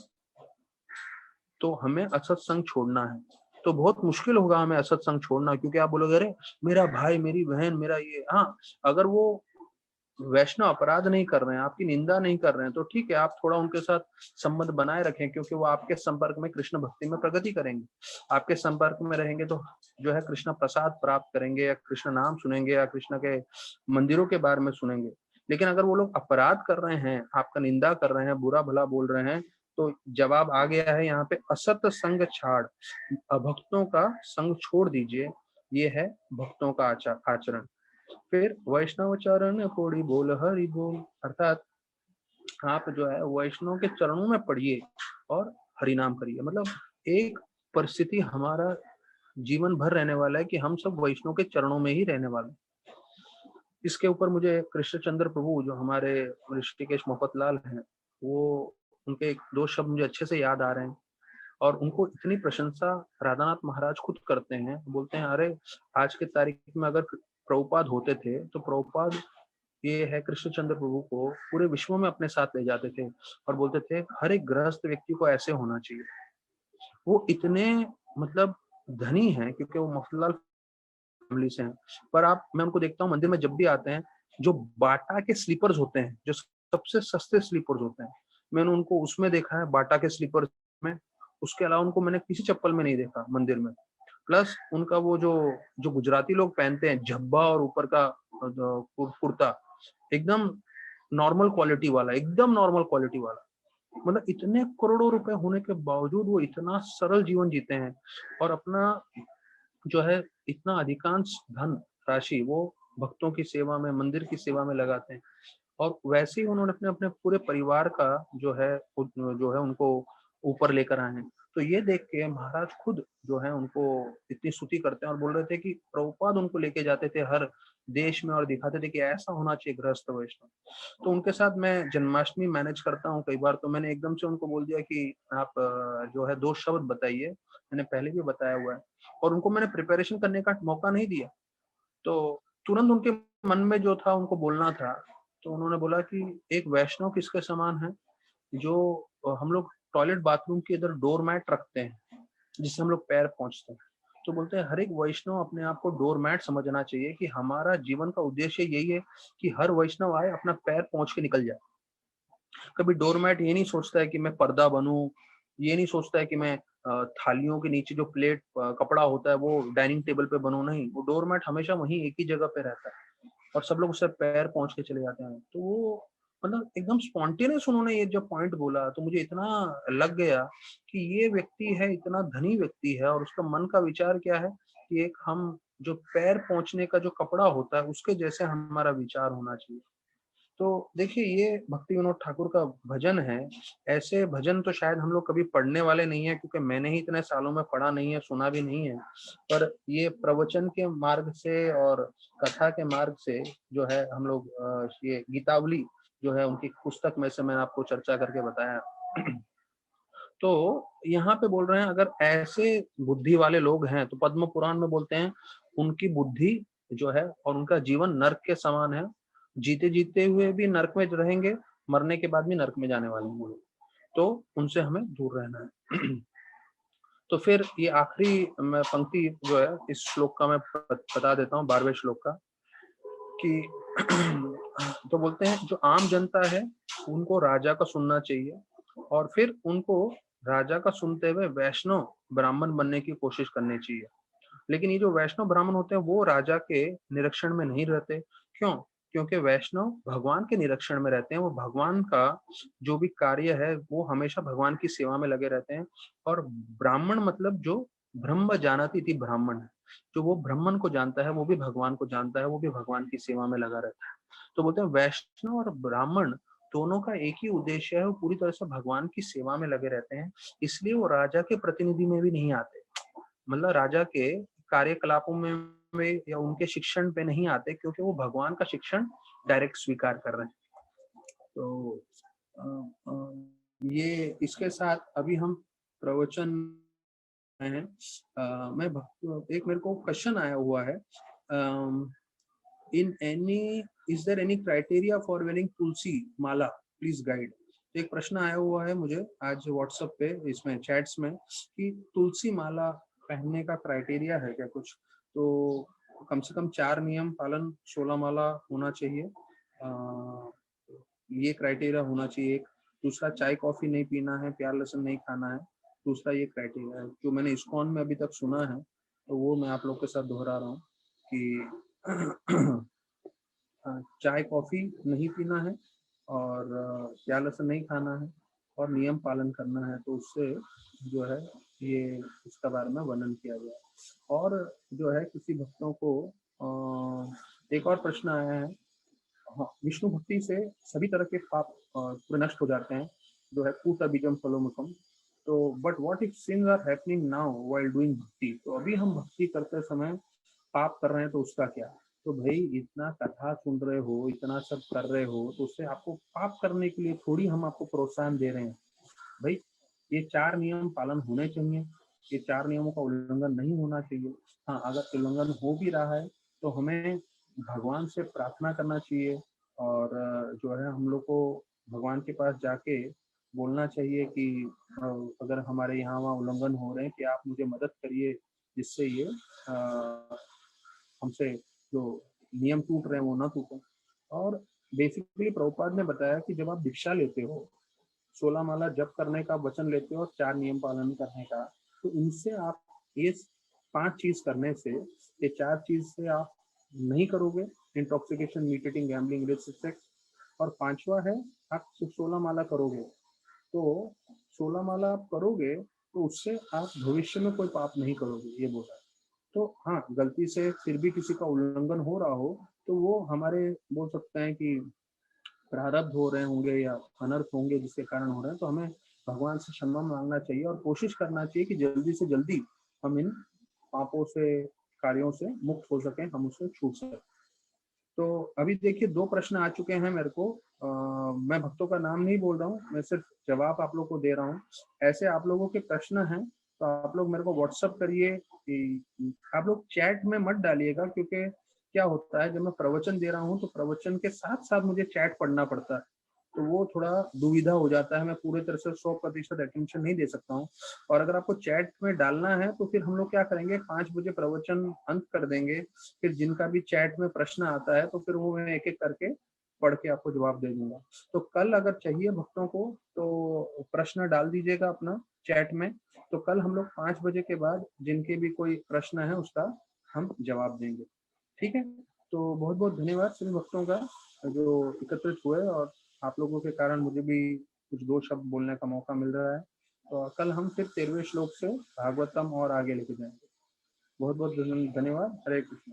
तो हमें असत संग छोड़ना है। तो बहुत मुश्किल होगा हमें असत संग छोड़ना, क्योंकि आप बोलोगे अरे मेरा भाई, मेरी बहन, मेरा ये, हाँ, अगर वो वैष्णव अपराध नहीं कर रहे हैं, आपकी निंदा नहीं कर रहे हैं, तो ठीक है, आप थोड़ा उनके साथ संबंध बनाए रखें, क्योंकि वो आपके संपर्क में कृष्ण भक्ति में प्रगति करेंगे। आपके संपर्क में रहेंगे तो जो है कृष्ण प्रसाद प्राप्त करेंगे, या कृष्ण नाम सुनेंगे, या कृष्ण के मंदिरों के बारे में सुनेंगे। लेकिन अगर वो लोग अपराध कर रहे हैं, आपका निंदा कर रहे हैं, बुरा भला बोल रहे हैं, तो जवाब आ गया है यहाँ पे, असत संग छाड़, अभक्तों का संग छोड़ दीजिए। ये है भक्तों का आचरण। फिर वैष्णव चरण कोड़ी बोल हरि बोल, अर्थात आप जो है वैष्णव के चरणों में पढ़िए और हरि नाम करिए। मतलब एक परिस्थिति हमारा जीवन भर रहने वाला है कि हम सब वैष्णव के चरणों में ही रहने वाले हैं। इसके ऊपर मुझे कृष्णचंद्र प्रभु, जो हमारे ऋषिकेश मोहब्बतलाल हैं, वो उनके एक दो शब्द मुझे अच्छे से याद आ रहे हैं। और उनको इतनी प्रशंसा राधानाथ महाराज खुद करते हैं, बोलते हैं अरे आज के तारीख में अगर प्रभुपाद होते थे तो प्रभुपाद, ये है कृष्णचंद्र प्रभु, को पूरे विश्व में अपने साथ ले जाते थे और बोलते थे हर एक गृहस्थ व्यक्ति को ऐसे होना चाहिए। वो इतने मतलब धनी हैं, क्योंकि वो मफतलाल फैमिली से हैं। पर आप, मैं उनको देखता हूँ मंदिर में जब भी आते हैं, जो बाटा के स्लीपर्स होते हैं, जो सबसे सस्ते स्लीपर्स होते हैं, मैंने उनको उसमें देखा है, बाटा के स्लीपर्स में। उसके अलावा उनको मैंने किसी चप्पल में नहीं देखा मंदिर में। प्लस उनका वो जो जो गुजराती लोग पहनते हैं झब्बा और ऊपर का कुर्ता, एकदम नॉर्मल क्वालिटी वाला, एकदम नॉर्मल क्वालिटी वाला। मतलब इतने करोड़ों रुपए होने के बावजूद वो इतना सरल जीवन जीते हैं, और अपना जो है इतना अधिकांश धन राशि वो भक्तों की सेवा में, मंदिर की सेवा में लगाते हैं। और वैसे ही उन्होंने अपने अपने पूरे परिवार का जो है उनको ऊपर लेकर आए हैं। तो ये देख के महाराज खुद जो है उनको इतनी स्तुति करते हैं, और बोल रहे थे कि प्रभुपाद उनको लेके जाते थे हर देश में और दिखाते थे कि ऐसा होना चाहिए गृहस्थ वैष्णव। तो उनके साथ मैं जन्माष्टमी मैनेज करता हूँ कई बार, तो मैंने एकदम से उनको बोल दिया कि आप जो है 2 शब्द बताइए, मैंने पहले भी बताया हुआ है। और उनको मैंने प्रिपरेशन करने का मौका नहीं दिया, तो तुरंत उनके मन में जो था उनको बोलना था। तो उन्होंने बोला कि एक वैष्णव किसके समान है, जो हम लोग टॉयलेट बाथरूम के इधर डोर मैट रखते हैं, जिससे हम लोग पैर पहुंचते हैं। तो बोलते हैं हर एक वैष्णव अपने आप को डोर मैट समझना चाहिए, कि हमारा जीवन का उद्देश्य यही है कि हर वैष्णव आए, अपना पैर पहुंच के निकल जाए। कभी डोरमैट ये नहीं सोचता है कि मैं पर्दा बनूं, ये नहीं सोचता है कि मैं थालियों के नीचे जो प्लेट कपड़ा होता है वो डाइनिंग टेबल पे बनूं, नहीं, वो डोरमैट हमेशा वहीं एक ही जगह पे रहता है, और सब लोग उससे पैर पहुंच के चले जाते हैं। तो वो मतलब एकदम स्पॉन्टेनियस उन्होंने ये जब पॉइंट बोला, तो मुझे इतना लग गया कि ये व्यक्ति है, इतना धनी व्यक्ति है, और उसका मन का विचार क्या है कि एक हम जो पैर पहुंचने का जो कपड़ा होता है उसके जैसे हमारा विचार होना चाहिए। तो देखिए, ये भक्ति विनोद ठाकुर का भजन है। ऐसे भजन तो शायद हम लोग कभी पढ़ने वाले नहीं है, क्योंकि मैंने ही इतने सालों में पढ़ा नहीं है, सुना भी नहीं है। पर ये प्रवचन के मार्ग से और कथा के मार्ग से जो है हम लोग ये गीतावली जो है उनकी पुस्तक में से मैंने आपको चर्चा करके बताया। तो यहाँ पे बोल रहे हैं अगर ऐसे बुद्धि वाले लोग हैं तो पद्म पुराण में बोलते हैं उनकी बुद्धि जो है और उनका जीवन नर्क के समान है, जीते जीते हुए भी नर्क में रहेंगे, मरने के बाद भी नर्क में जाने वाले हैं, तो उनसे हमें दूर रहना है। तो फिर ये आखिरी मैं पंक्ति जो है इस श्लोक का मैं बता देता हूँ, 12वें श्लोक का, कि तो बोलते हैं जो आम जनता है उनको राजा का सुनना चाहिए और फिर उनको राजा का सुनते हुए वैष्णव ब्राह्मण बनने की कोशिश करनी चाहिए। लेकिन ये जो वैष्णव ब्राह्मण होते हैं वो राजा के निरीक्षण में नहीं रहते। क्यों? क्योंकि वैष्णव भगवान के निरीक्षण में रहते हैं, वो भगवान का जो भी कार्य है वो हमेशा भगवान की सेवा में लगे रहते हैं। और ब्राह्मण मतलब जो ब्रह्म जानती थी ब्राह्मण है, जो वो ब्राह्मण को जानता है वो भी भगवान को जानता है, वो भी भगवान की सेवा में लगा रहता है। तो बोलते हैं वैष्णव और ब्राह्मण दोनों का एक ही उद्देश्य है, वो पूरी तरह से भगवान की सेवा में लगे रहते हैं। इसलिए वो राजा के प्रतिनिधि में भी नहीं आते, मतलब राजा के कार्यकलापों में या उनके शिक्षण पे नहीं आते, क्योंकि वो भगवान का शिक्षण डायरेक्ट स्वीकार कर रहे हैं। तो अ, ये इसके साथ अभी हम प्रवचन में हैं। मैं एक मेरे को क्वेश्चन आया हुआ है, in any is there any criteria for wearing tulsi mala, please guide. तो एक प्रश्न आया हुआ है मुझे आज व्हाट्सएप पे इसमें चैट्स में कि तुलसी माला पहनने का क्राइटेरिया है क्या कुछ? तो कम से कम 4 नियम पालन 16 माला होना चाहिए, ये क्राइटेरिया होना चाहिए एक। दूसरा चाय कॉफी नहीं पीना है, प्याज लहसुन नहीं खाना है, दूसरा ये क्राइटेरिया है जो मैंने इस्कॉन में अभी तक सुना है, तो वो मैं आप लोग के साथ दोहरा रहा हूँ कि चाय कॉफी नहीं पीना है और प्याज लहसुन नहीं खाना है और नियम पालन करना है। तो उससे जो है ये इसका बारे में वर्णन किया गया है। और जो है किसी भक्तों को एक और प्रश्न आया है, हाँ, विष्णु भक्ति से सभी तरह के पाप पूरे नष्ट हो जाते हैं, जो है कूट बीजम फलोमुखम। तो but what if sins are happening now while doing bhakti, तो अभी हम भक्ति करते समय पाप कर रहे हैं तो उसका क्या? तो भाई इतना कथा सुन रहे हो, इतना सब कर रहे हो, तो उससे आपको पाप करने के लिए थोड़ी हम आपको प्रोत्साहन दे रहे हैं। भाई ये 4 नियम पालन होने चाहिए, ये 4 नियमों का उल्लंघन नहीं होना चाहिए। हाँ, अगर उल्लंघन हो भी रहा है तो हमें भगवान से प्रार्थना करना चाहिए और जो है हम लोग को भगवान के पास जाके बोलना चाहिए कि अगर हमारे यहाँ वहाँ उल्लंघन हो रहे हैं कि आप मुझे मदद करिए, जिससे ये हमसे जो नियम टूट रहे हैं वो ना टूटे। और बेसिकली प्रभुपाद ने बताया कि जब आप दीक्षा लेते हो, 16 माला जप करने का वचन लेते हो और 4 नियम पालन करने का, तो इनसे आप ये 5 चीज करने से, ये 4 चीज से आप नहीं करोगे, intoxication, meat eating, gambling, illicit sex, और 5वां है आप सिर्फ 16 माला करोगे। तो 16 माला आप करोगे तो उससे आप भविष्य में कोई पाप नहीं करोगे, ये बोला। तो हाँ, गलती से फिर भी किसी का उल्लंघन हो रहा हो तो वो हमारे बोल सकते हैं कि प्रारब्ध हो रहे होंगे या अनर्थ होंगे जिसके कारण हो रहे हैं, तो हमें भगवान से क्षमा मांगना चाहिए और कोशिश करना चाहिए कि जल्दी से जल्दी हम इन पापों से, कार्यों से मुक्त हो सकें, हम उससे छूट सकें। तो अभी देखिए 2 प्रश्न आ चुके हैं मेरे को। मैं भक्तों का नाम नहीं बोल रहा हूँ, मैं सिर्फ जवाब आप लोग को दे रहा हूँ। ऐसे आप लोगों के प्रश्न हैं तो आप लोग मेरे को व्हाट्सअप करिए, आप लोग चैट में मत डालिएगा, क्योंकि क्या होता है जब मैं प्रवचन दे रहा हूँ तो प्रवचन के साथ साथ मुझे चैट पढ़ना पड़ता है, तो वो थोड़ा दुविधा हो जाता है, मैं पूरे तरह से 100% अटेंशन नहीं दे सकता हूँ। और अगर आपको चैट में डालना है तो फिर हम लोग क्या करेंगे, 5 बजे प्रवचन अंत कर देंगे, फिर जिनका भी चैट में प्रश्न आता है तो फिर वो मैं एक एक करके पढ़ के आपको जवाब दे दूंगा। तो कल अगर चाहिए भक्तों को तो प्रश्न डाल दीजिएगा अपना चैट में, तो कल हम लोग 5 बजे के बाद जिनके भी कोई प्रश्न है उसका हम जवाब देंगे, ठीक है? तो बहुत बहुत धन्यवाद सभी भक्तों का जो एकत्रित हुए, और आप लोगों के कारण मुझे भी कुछ 2 शब्द बोलने का मौका मिल रहा है। तो कल हम फिर 13वें श्लोक से भागवतम और आगे लेके जाएंगे। बहुत बहुत धन्यवाद। हरे कृष्ण।